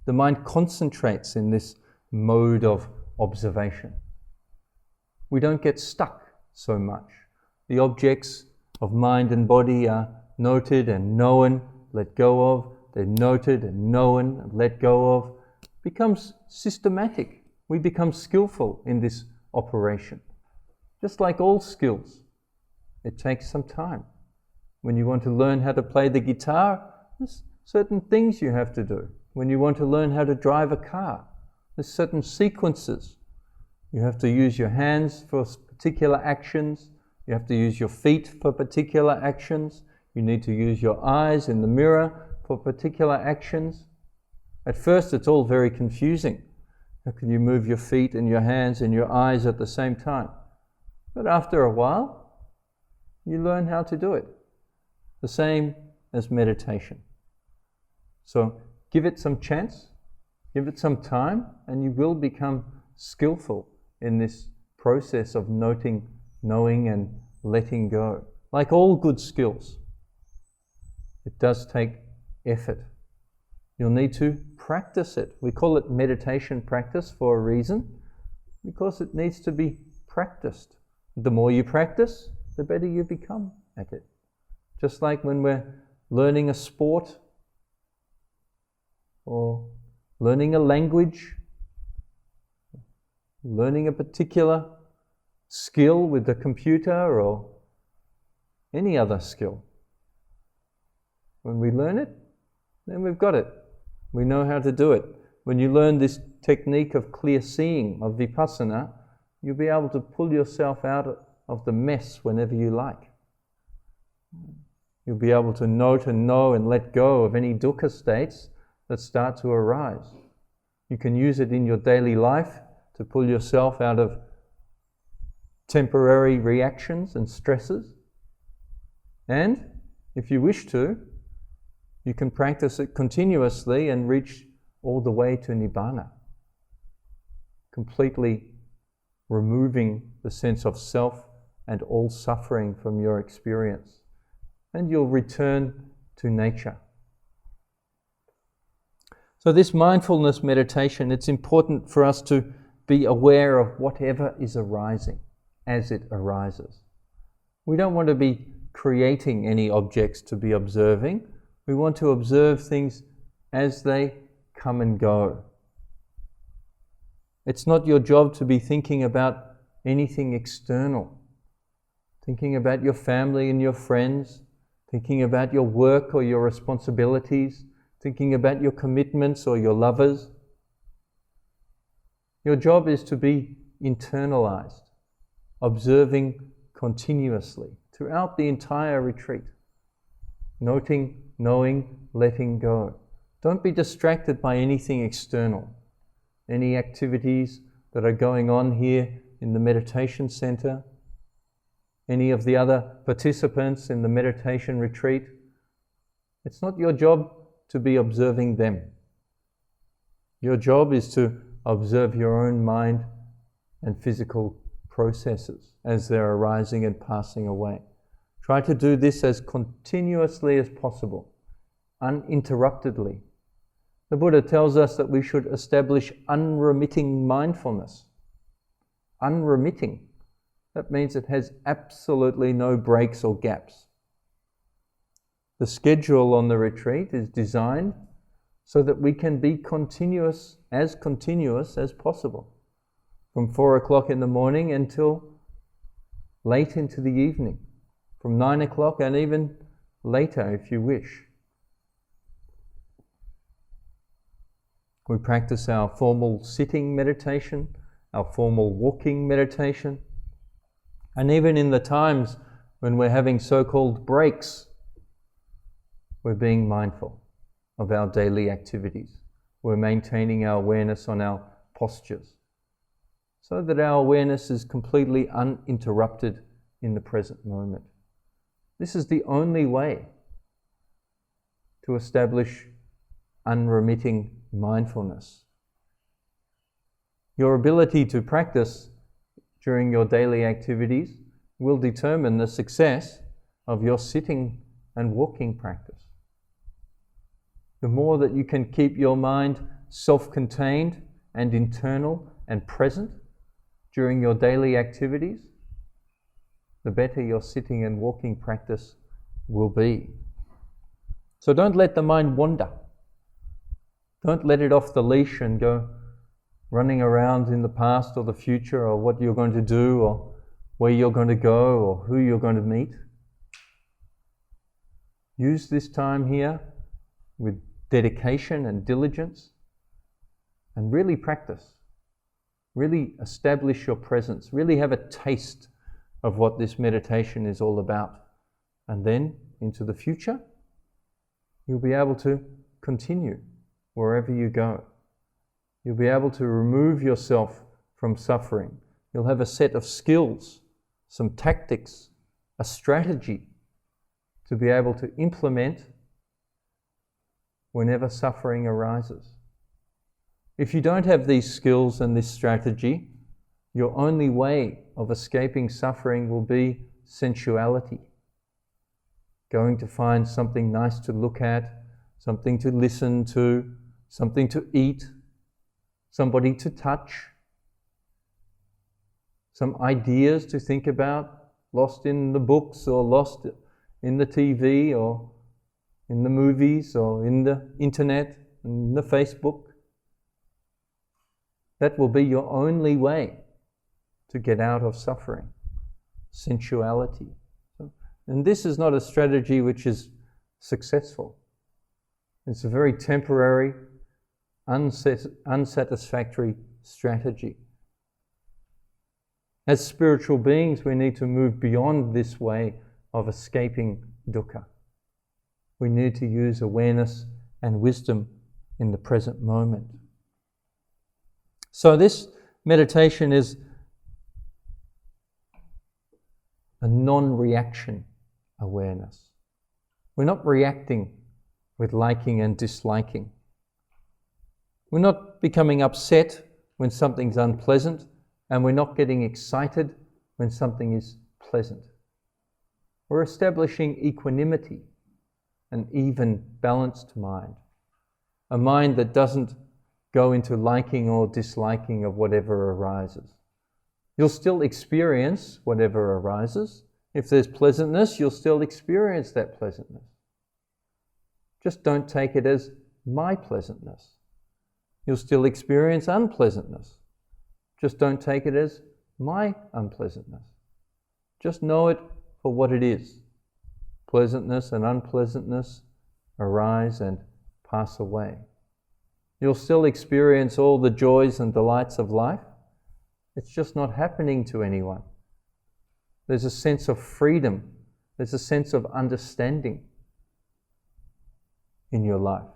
The mind concentrates in this mode of observation. We don't get stuck so much. The objects of mind and body are noted and known, let go of. They're noted and known and let go of. It becomes systematic. We become skillful in this operation. Just like all skills, it takes some time. When you want to learn how to play the guitar, there's certain things you have to do. When you want to learn how to drive a car, there's certain sequences. You have to use your hands for particular actions. You have to use your feet for particular actions. You need to use your eyes in the mirror for particular actions. At first, it's all very confusing. How can you move your feet and your hands and your eyes at the same time? But after a while, you learn how to do it. The same as meditation. So give it some chance, give it some time, and you will become skillful in this process of noting, knowing and letting go. Like all good skills, it does take effort. You'll need to practice it. We call it meditation practice for a reason, because it needs to be practiced. The more you practice, the better you become at it. Just like when we're learning a sport or learning a language, learning a particular skill with the computer or any other skill. When we learn it, then we've got it. We know how to do it. When you learn this technique of clear seeing, of Vipassana, you'll be able to pull yourself out of the mess whenever you like. You'll be able to note and know and let go of any dukkha states that start to arise. You can use it in your daily life to pull yourself out of temporary reactions and stresses. And if you wish to, you can practice it continuously and reach all the way to Nibbana, completely removing the sense of self and all suffering from your experience. And you'll return to nature. So this mindfulness meditation, it's important for us to be aware of whatever is arising as it arises. We don't want to be creating any objects to be observing. We want to observe things as they come and go. It's not your job to be thinking about anything external, thinking about your family and your friends, thinking about your work or your responsibilities, thinking about your commitments or your lovers. Your job is to be internalized, observing continuously throughout the entire retreat, noting, knowing, letting go. Don't be distracted by anything external, any activities that are going on here in the meditation center, any of the other participants in the meditation retreat. It's not your job to be observing them. Your job is to observe your own mind and physical processes as they're arising and passing away. Try to do this as continuously as possible, uninterruptedly. The Buddha tells us that we should establish unremitting mindfulness. Unremitting. That means it has absolutely no breaks or gaps. The schedule on the retreat is designed so that we can be continuous as possible, from 4 o'clock in the morning until late into the evening, from 9 o'clock and even later if you wish. We practice our formal sitting meditation, our formal walking meditation, and even in the times when we're having so-called breaks, we're being mindful of our daily activities. We're maintaining our awareness on our postures so that our awareness is completely uninterrupted in the present moment. This is the only way to establish unremitting mindfulness. Your ability to practice during your daily activities will determine the success of your sitting and walking practice. The more that you can keep your mind self-contained and internal and present during your daily activities, the better your sitting and walking practice will be. So don't let the mind wander. Don't let it off the leash and go running around in the past or the future or what you're going to do or where you're going to go or who you're going to meet. Use this time here with dedication and diligence and really practice. Really establish your presence. Really have a taste of what this meditation is all about. And then into the future, you'll be able to continue wherever you go. You'll be able to remove yourself from suffering. You'll have a set of skills, some tactics, a strategy to be able to implement whenever suffering arises. If you don't have these skills and this strategy, your only way of escaping suffering will be sensuality. Going to find something nice to look at, something to listen to, something to eat, somebody to touch, some ideas to think about, lost in the books or lost in the TV or in the movies or in the internet, in the Facebook. That will be your only way to get out of suffering, sensuality. And this is not a strategy which is successful. It's a very temporary, unsatisfactory strategy. As spiritual beings, we need to move beyond this way of escaping dukkha. We need to use awareness and wisdom in the present moment. So this meditation is a non-reaction awareness. We're not reacting with liking and disliking. We're not becoming upset when something's unpleasant, and we're not getting excited when something is pleasant. We're establishing equanimity, an even, balanced mind, a mind that doesn't go into liking or disliking of whatever arises. You'll still experience whatever arises. If there's pleasantness, you'll still experience that pleasantness. Just don't take it as my pleasantness. You'll still experience unpleasantness. Just don't take it as my unpleasantness. Just know it for what it is. Pleasantness and unpleasantness arise and pass away. You'll still experience all the joys and delights of life. It's just not happening to anyone. There's a sense of freedom. There's a sense of understanding in your life.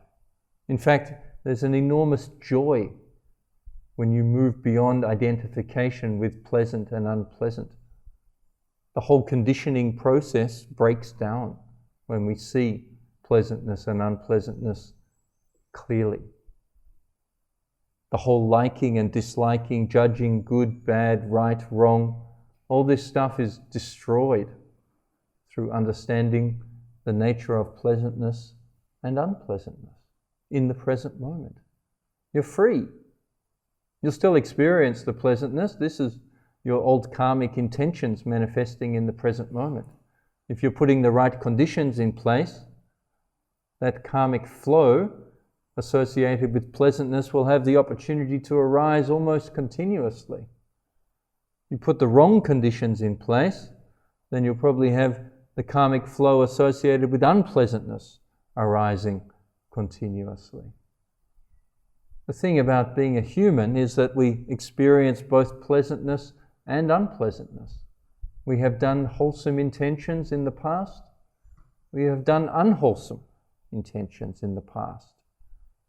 In fact, there's an enormous joy when you move beyond identification with pleasant and unpleasant. The whole conditioning process breaks down when we see pleasantness and unpleasantness clearly. The whole liking and disliking, judging good, bad, right, wrong, all this stuff is destroyed through understanding the nature of pleasantness and unpleasantness in the present moment. You're free. You'll still experience the pleasantness. This is your old karmic intentions manifesting in the present moment. If you're putting the right conditions in place, that karmic flow associated with pleasantness will have the opportunity to arise almost continuously. You put the wrong conditions in place, then you'll probably have the karmic flow associated with unpleasantness arising continuously. The thing about being a human is that we experience both pleasantness and unpleasantness. We have done wholesome intentions in the past. We have done unwholesome intentions in the past.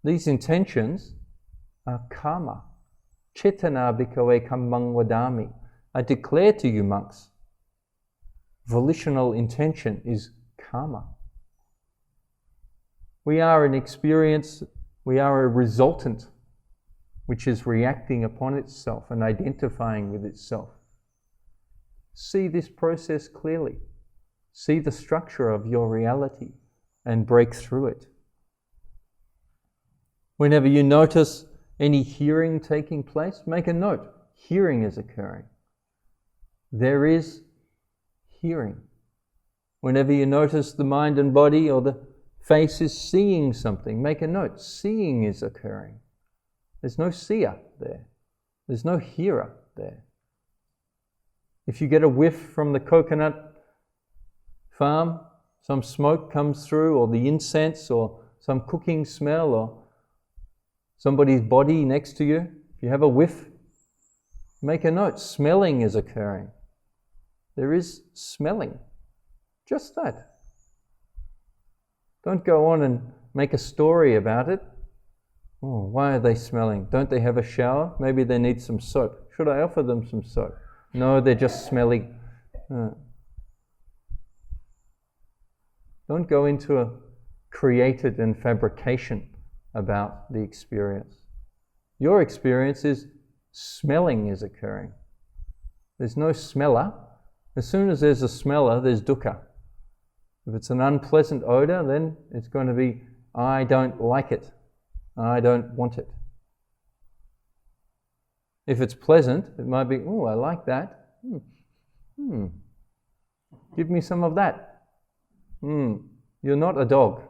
These intentions are karma. Cetana bhikkhave kammang vadami. I declare to you, monks, volitional intention is karma. We are an experience, we are a resultant which is reacting upon itself and identifying with itself. See this process clearly. See the structure of your reality and break through it. Whenever you notice any hearing taking place, make a note. Hearing is occurring. There is hearing. Whenever you notice the mind and body or the face is seeing something, make a note. Seeing is occurring. There's no seer there. There's no hearer there. If you get a whiff from the coconut farm, some smoke comes through, or the incense, or some cooking smell, or somebody's body next to you, if you have a whiff, make a note. Smelling is occurring. There is smelling. Just that. Don't go on and make a story about it. Oh, why are they smelling? Don't they have a shower? Maybe they need some soap. Should I offer them some soap? No, they're just smelling. Don't go into a created and fabrication about the experience. Your experience is smelling is occurring. There's no smeller. As soon as there's a smeller, there's dukkha. If it's an unpleasant odor, then it's going to be, I don't like it. I don't want it. If it's pleasant, it might be, oh, I like that. Give me some of that. You're not a dog.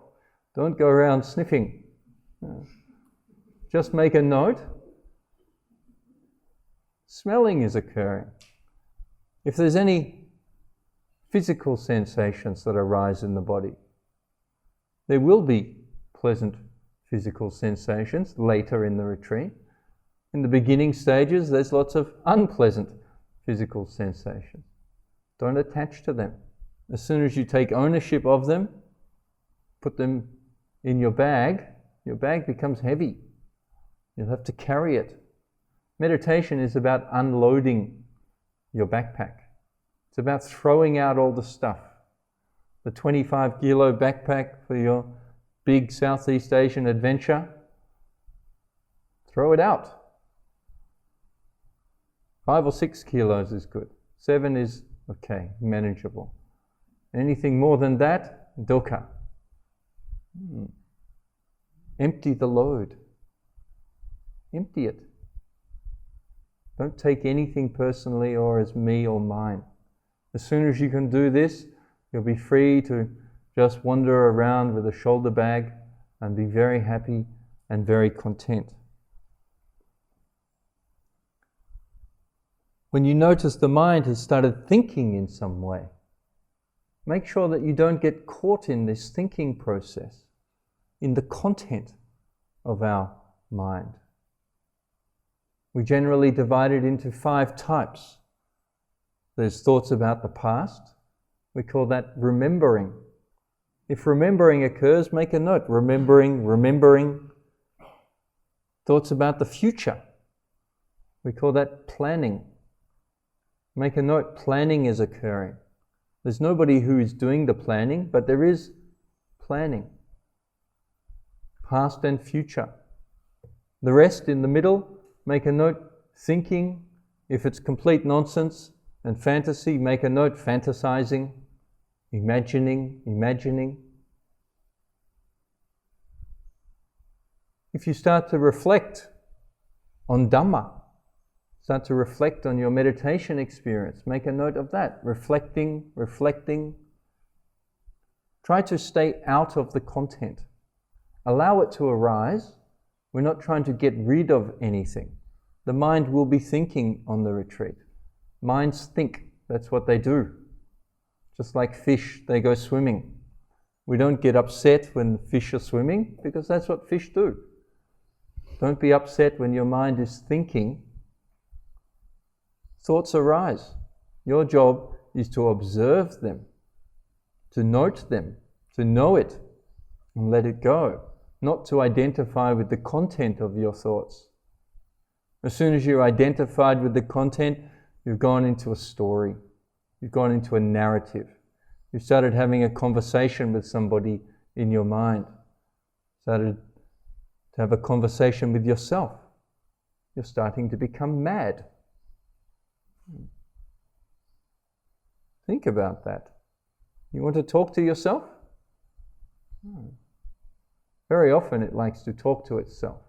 Don't go around sniffing. Just make a note. Smelling is occurring. If there's any physical sensations that arise in the body, there will be pleasant physical sensations later in the retreat. In the beginning stages, there's lots of unpleasant physical sensations. Don't attach to them. As soon as you take ownership of them, put them in your bag becomes heavy. You'll have to carry it. Meditation is about unloading your backpack. It's about throwing out all the stuff. The 25-kilo backpack for your big Southeast Asian adventure, throw it out. 5 or 6 kilos is good. 7 is okay, manageable. Anything more than that, dukkha. Empty the load. Empty it. Don't take anything personally or as me or mine. As soon as you can do this, you'll be free to just wander around with a shoulder bag and be very happy and very content. When you notice the mind has started thinking in some way, make sure that you don't get caught in this thinking process, in the content of our mind. We generally divide it into 5 types. There's thoughts about the past. We call that remembering. If remembering occurs, make a note. Remembering. Thoughts about the future. We call that planning. Make a note, planning is occurring. There's nobody who is doing the planning, but there is planning. Past and future. The rest in the middle, make a note, thinking. If it's complete nonsense and fantasy, make a note, fantasizing, imagining. If you start to reflect on Dhamma, start to reflect on your meditation experience, make a note of that. Reflecting. Try to stay out of the content. Allow it to arise. We're not trying to get rid of anything. The mind will be thinking on the retreat. Minds think. That's what they do. Just like fish, they go swimming. We don't get upset when fish are swimming because that's what fish do. Don't be upset when your mind is thinking. Thoughts arise. Your job is to observe them, to note them, to know it, and let it go. Not to identify with the content of your thoughts. As soon as you're identified with the content, you've gone into a story. You've gone into a narrative. You started having a conversation with somebody in your mind. Started to have a conversation with yourself. You're starting to become mad. Think about that. You want to talk to yourself? Very often it likes to talk to itself.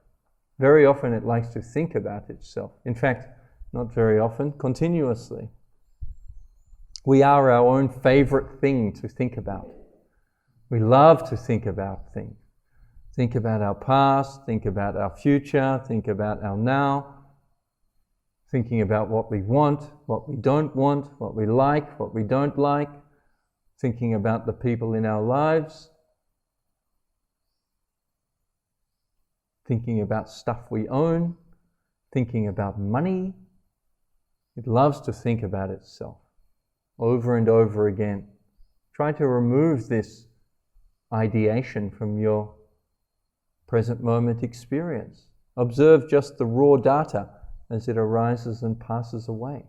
Very often it likes to think about itself. In fact, not very often, continuously. We are our own favorite thing to think about. We love to think about things. Think about our past, think about our future, think about our now, thinking about what we want, what we don't want, what we like, what we don't like, thinking about the people in our lives, thinking about stuff we own, thinking about money. It loves to think about itself over and over again. Try to remove this ideation from your present moment experience. Observe just the raw data as it arises and passes away.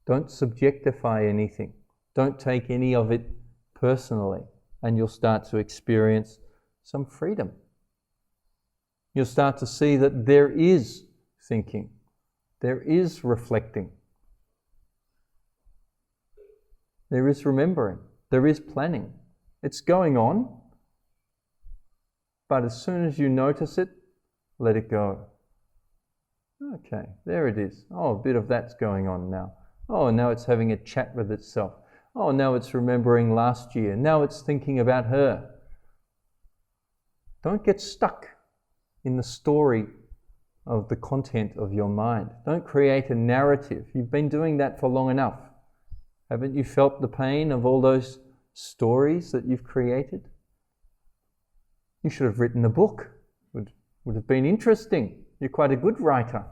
Don't subjectify anything. Don't take any of it personally, and you'll start to experience some freedom. You'll start to see that there is thinking, there is reflecting, there is remembering, there is planning. It's going on, but as soon as you notice it, let it go. Okay, there it is. Oh, a bit of that's going on now. Oh, now it's having a chat with itself. Oh, now it's remembering last year. Now it's thinking about her. Don't get stuck in the story of the content of your mind. Don't create a narrative. You've been doing that for long enough. Haven't you felt the pain of all those stories that you've created? You should have written a book. Would have been interesting. You're quite a good writer.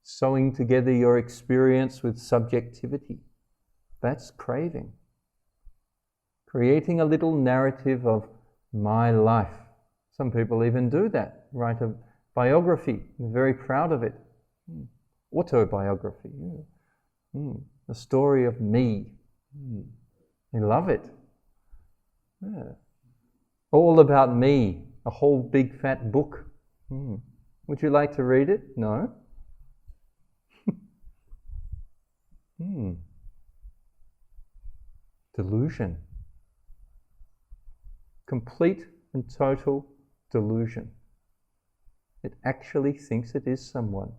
Sewing together your experience with subjectivity. That's craving. Creating a little narrative of my life. Some people even do that. Write a biography. They're very proud of it. Autobiography. The story of me. They love it. Yeah. All about me. A whole big fat book. Would you like to read it? No? Delusion. Complete and total delusion. It actually thinks it is someone,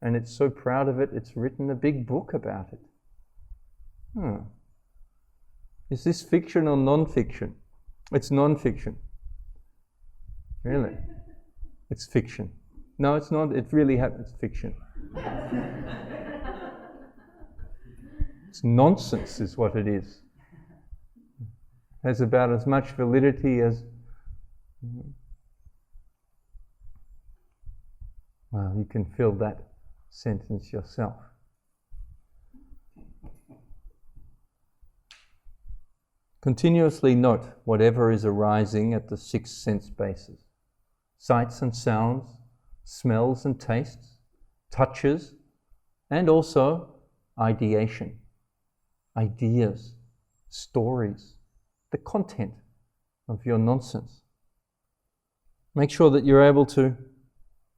and it's so proud of it, it's written a big book about it. Is this fiction or non-fiction? It's non-fiction. Really? It's fiction. No, it's not. It really happens. It's fiction. It's nonsense is what it is. It has about as much validity as... Well, you can fill that sentence yourself. Continuously note whatever is arising at the 6 sense bases. Sights and sounds, smells and tastes, touches, and also ideation, ideas, stories, the content of your nonsense. Make sure that you're able to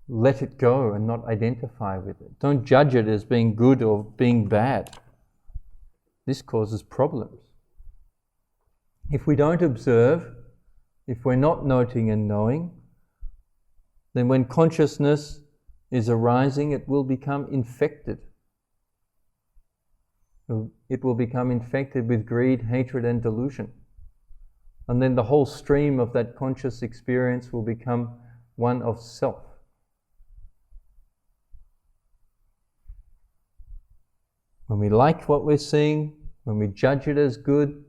let it go and not identify with it. Don't judge it as being good or being bad. This causes problems. If we don't observe, if we're not noting and knowing, then when consciousness is arising, it will become infected. It will become infected with greed, hatred, and delusion. And then the whole stream of that conscious experience will become one of self. When we like what we're seeing, when we judge it as good,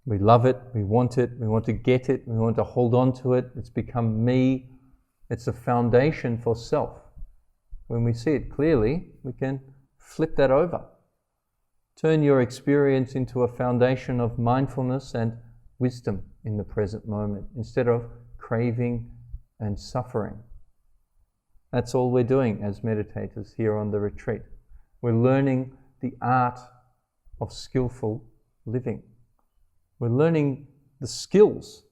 we love it, we want to get it, we want to hold on to it, it's become me, it's a foundation for self. When we see it clearly, we can flip that over. Turn your experience into a foundation of mindfulness and wisdom in the present moment, instead of craving and suffering. That's all we're doing as meditators here on the retreat. We're learning the art of skillful living. We're learning the skills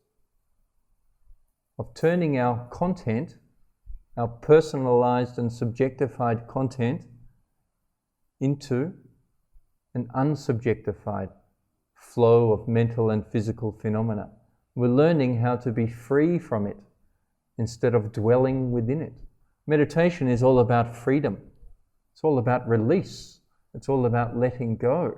of turning our content, our personalized and subjectified content, into an unsubjectified flow of mental and physical phenomena. We're learning how to be free from it instead of dwelling within it. Meditation is all about freedom. It's all about release. It's all about letting go.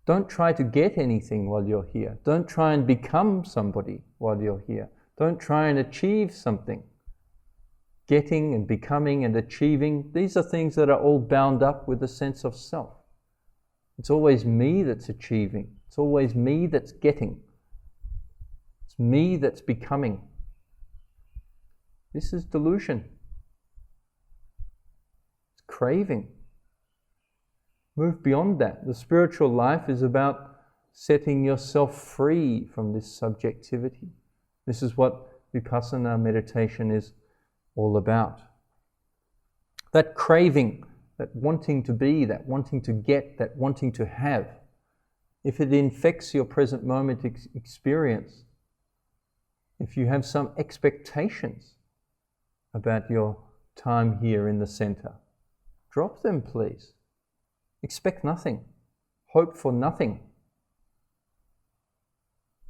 Don't try to get anything while you're here. Don't try and become somebody while you're here. Don't try and achieve something. Getting and becoming and achieving, these are things that are all bound up with a sense of self. It's always me that's achieving. It's always me that's getting. It's me that's becoming. This is delusion. It's craving. Move beyond that. The spiritual life is about setting yourself free from this subjectivity. This is what Vipassana meditation is all about. That craving, that wanting to be, that wanting to get, that wanting to have, if it infects your present moment experience, if you have some expectations about your time here in the center, drop them, please. Expect nothing. Hope for nothing.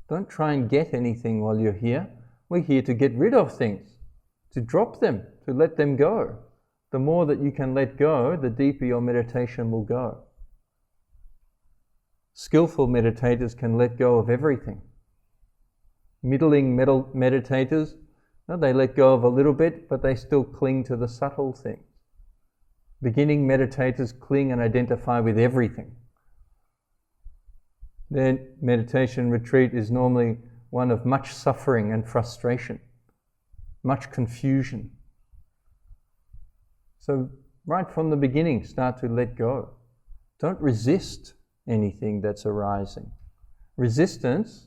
Don't try and get anything while you're here. We're here to get rid of things, to drop them, to let them go. The more that you can let go, the deeper your meditation will go. Skillful meditators can let go of everything. Middling meditators, they let go of a little bit, but they still cling to the subtle things. Beginning meditators cling and identify with everything. Their meditation retreat is normally one of much suffering and frustration, much confusion. So right from the beginning, start to let go. Don't resist anything that's arising. Resistance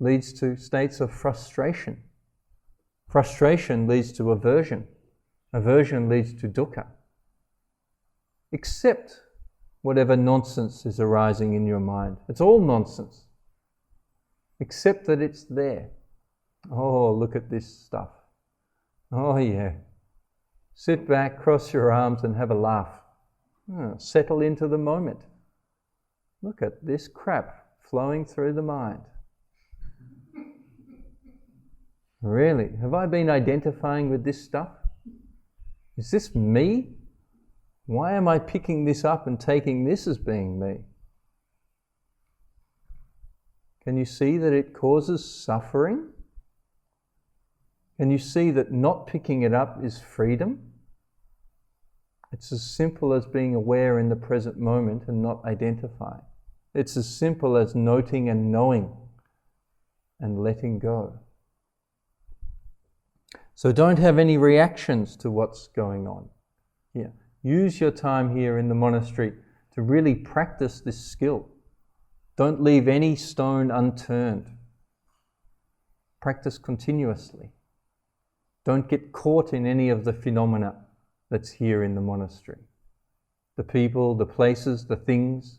leads to states of frustration. Frustration leads to aversion. Aversion leads to dukkha. Accept whatever nonsense is arising in your mind. It's all nonsense. Accept that it's there. Oh, look at this stuff. Oh yeah. Sit back, cross your arms and have a laugh. Settle into the moment. Look at this crap flowing through the mind. Really? Have I been identifying with this stuff? Is this me? Why am I picking this up and taking this as being me? Can you see that it causes suffering? Can you see that not picking it up is freedom? It's as simple as being aware in the present moment and not identifying. It's as simple as noting and knowing and letting go. So don't have any reactions to what's going on here. Use your time here in the monastery to really practice this skill. Don't leave any stone unturned. Practice continuously. Don't get caught in any of the phenomena that's here in the monastery. The people, the places, the things.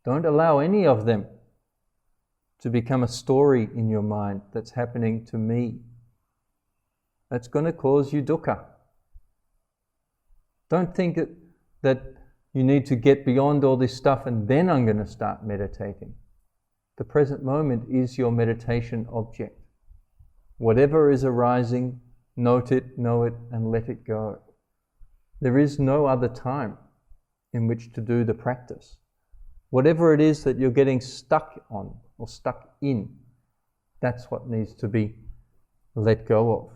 Don't allow any of them to become a story in your mind that's happening to me. That's going to cause you dukkha. Don't think that you need to get beyond all this stuff and then I'm going to start meditating. The present moment is your meditation object. Whatever is arising, note it, know it, and let it go. There is no other time in which to do the practice. Whatever it is that you're getting stuck on or stuck in, that's what needs to be let go of.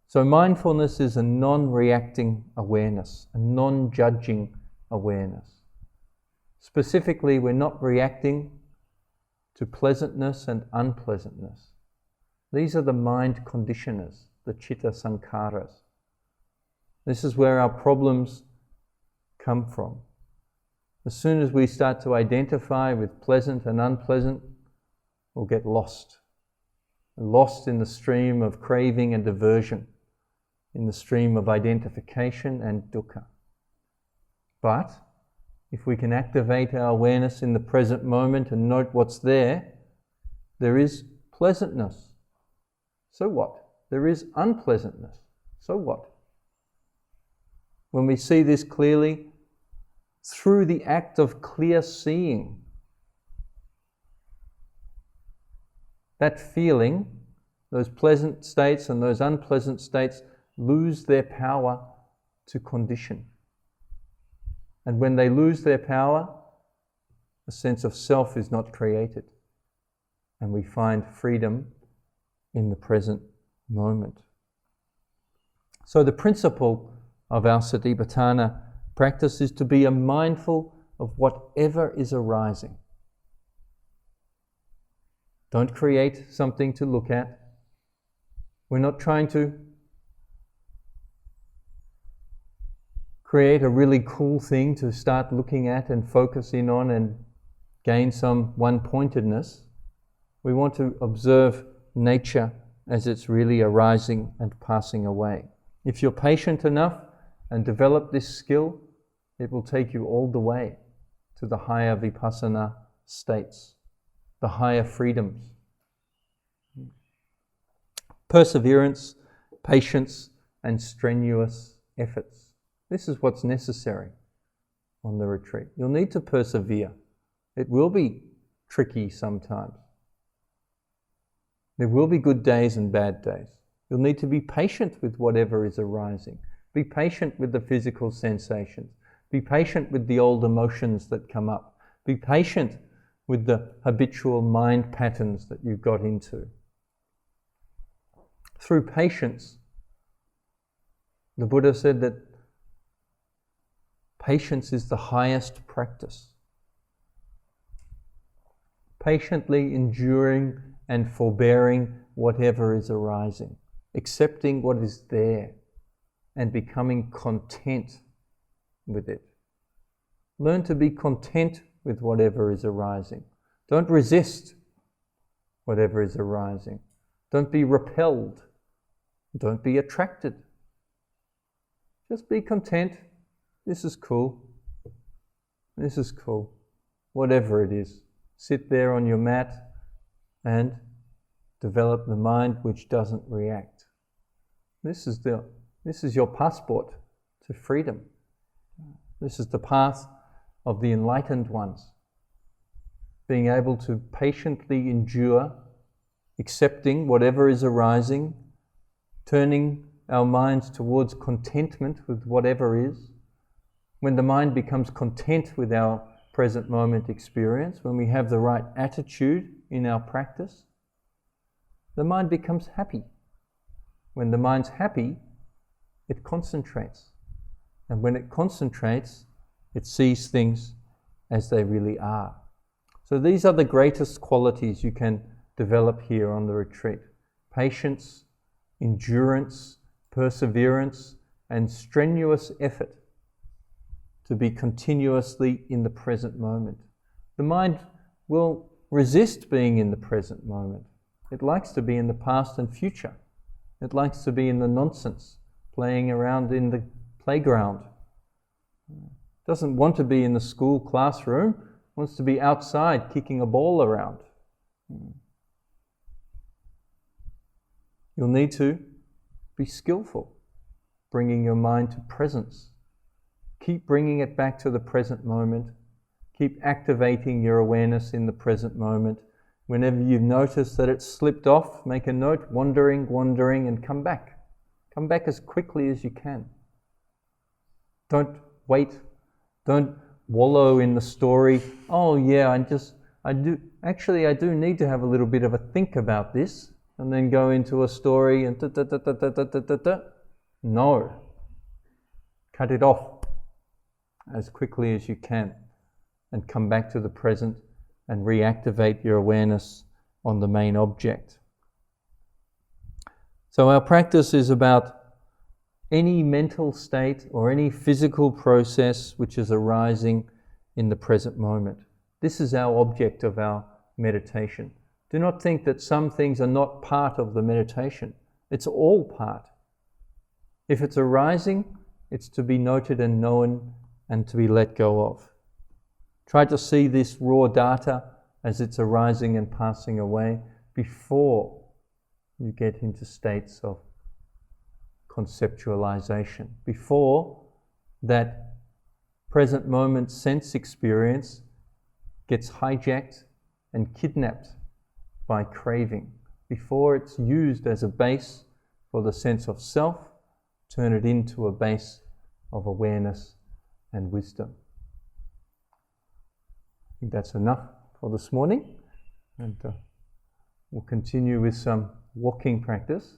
So mindfulness is a non-reacting awareness, a non-judging awareness. Specifically, we're not reacting to pleasantness and unpleasantness. These are the mind conditioners, the chitta sankharas. This is where our problems come from. As soon as we start to identify with pleasant and unpleasant, we'll get lost. Lost in the stream of craving and aversion, in the stream of identification and dukkha. But if we can activate our awareness in the present moment and note what's there, there is pleasantness. So what? There is unpleasantness. So what? When we see this clearly, through the act of clear seeing, that feeling, those pleasant states and those unpleasant states lose their power to condition. And when they lose their power, a sense of self is not created. And we find freedom in the present moment. So the principle of our satipatthana practice is to be mindful of whatever is arising. Don't create something to look at. We're not trying to create a really cool thing to start looking at and focus in on and gain some one-pointedness. We want to observe nature as it's really arising and passing away. If you're patient enough and develop this skill, it will take you all the way to the higher Vipassana states, the higher freedoms. Perseverance, patience, and strenuous efforts. This is what's necessary on the retreat. You'll need to persevere. It will be tricky sometimes. There will be good days and bad days. You'll need to be patient with whatever is arising. Be patient with the physical sensations. Be patient with the old emotions that come up. Be patient with the habitual mind patterns that you've got into. Through patience, the Buddha said that patience is the highest practice. Patiently enduring and forbearing whatever is arising, accepting what is there and becoming content with it. Learn to be content with whatever is arising. Don't resist whatever is arising. Don't be repelled. Don't be attracted. Just be content. This is cool. This is cool. Whatever it is. Sit there on your mat and develop the mind which doesn't react. This is your passport to freedom. This is the path of the enlightened ones. Being able to patiently endure, accepting whatever is arising, turning our minds towards contentment with whatever is. When the mind becomes content with our present moment experience, when we have the right attitude in our practice, the mind becomes happy. When the mind's happy, it concentrates. And when it concentrates, it sees things as they really are. So these are the greatest qualities you can develop here on the retreat. Patience, endurance, perseverance, and strenuous effort to be continuously in the present moment. The mind will resist being in the present moment. It likes to be in the past and future. It likes to be in the nonsense, playing around in the playground. It doesn't want to be in the school classroom, it wants to be outside kicking a ball around. You'll need to be skillful, bringing your mind to presence. Keep bringing it back to the present moment. Keep activating your awareness in the present moment. Whenever you notice that it's slipped off, make a note, wandering, and come back. Come back as quickly as you can. Don't wait. Don't wallow in the story. Oh yeah, I do need to have a little bit of a think about this, and then go into a story and No. Cut it off as quickly as you can and come back to the present and reactivate your awareness on the main object. So our practice is about any mental state or any physical process which is arising in the present moment. This is our object of our meditation. Do not think that some things are not part of the meditation. It's all part. If it's arising, it's to be noted and known and to be let go of. Try to see this raw data as it's arising and passing away before you get into states of conceptualization, before that present moment sense experience gets hijacked and kidnapped by craving, before it's used as a base for the sense of self, turn it into a base of awareness and wisdom. I think that's enough for this morning, and we'll continue with some walking practice.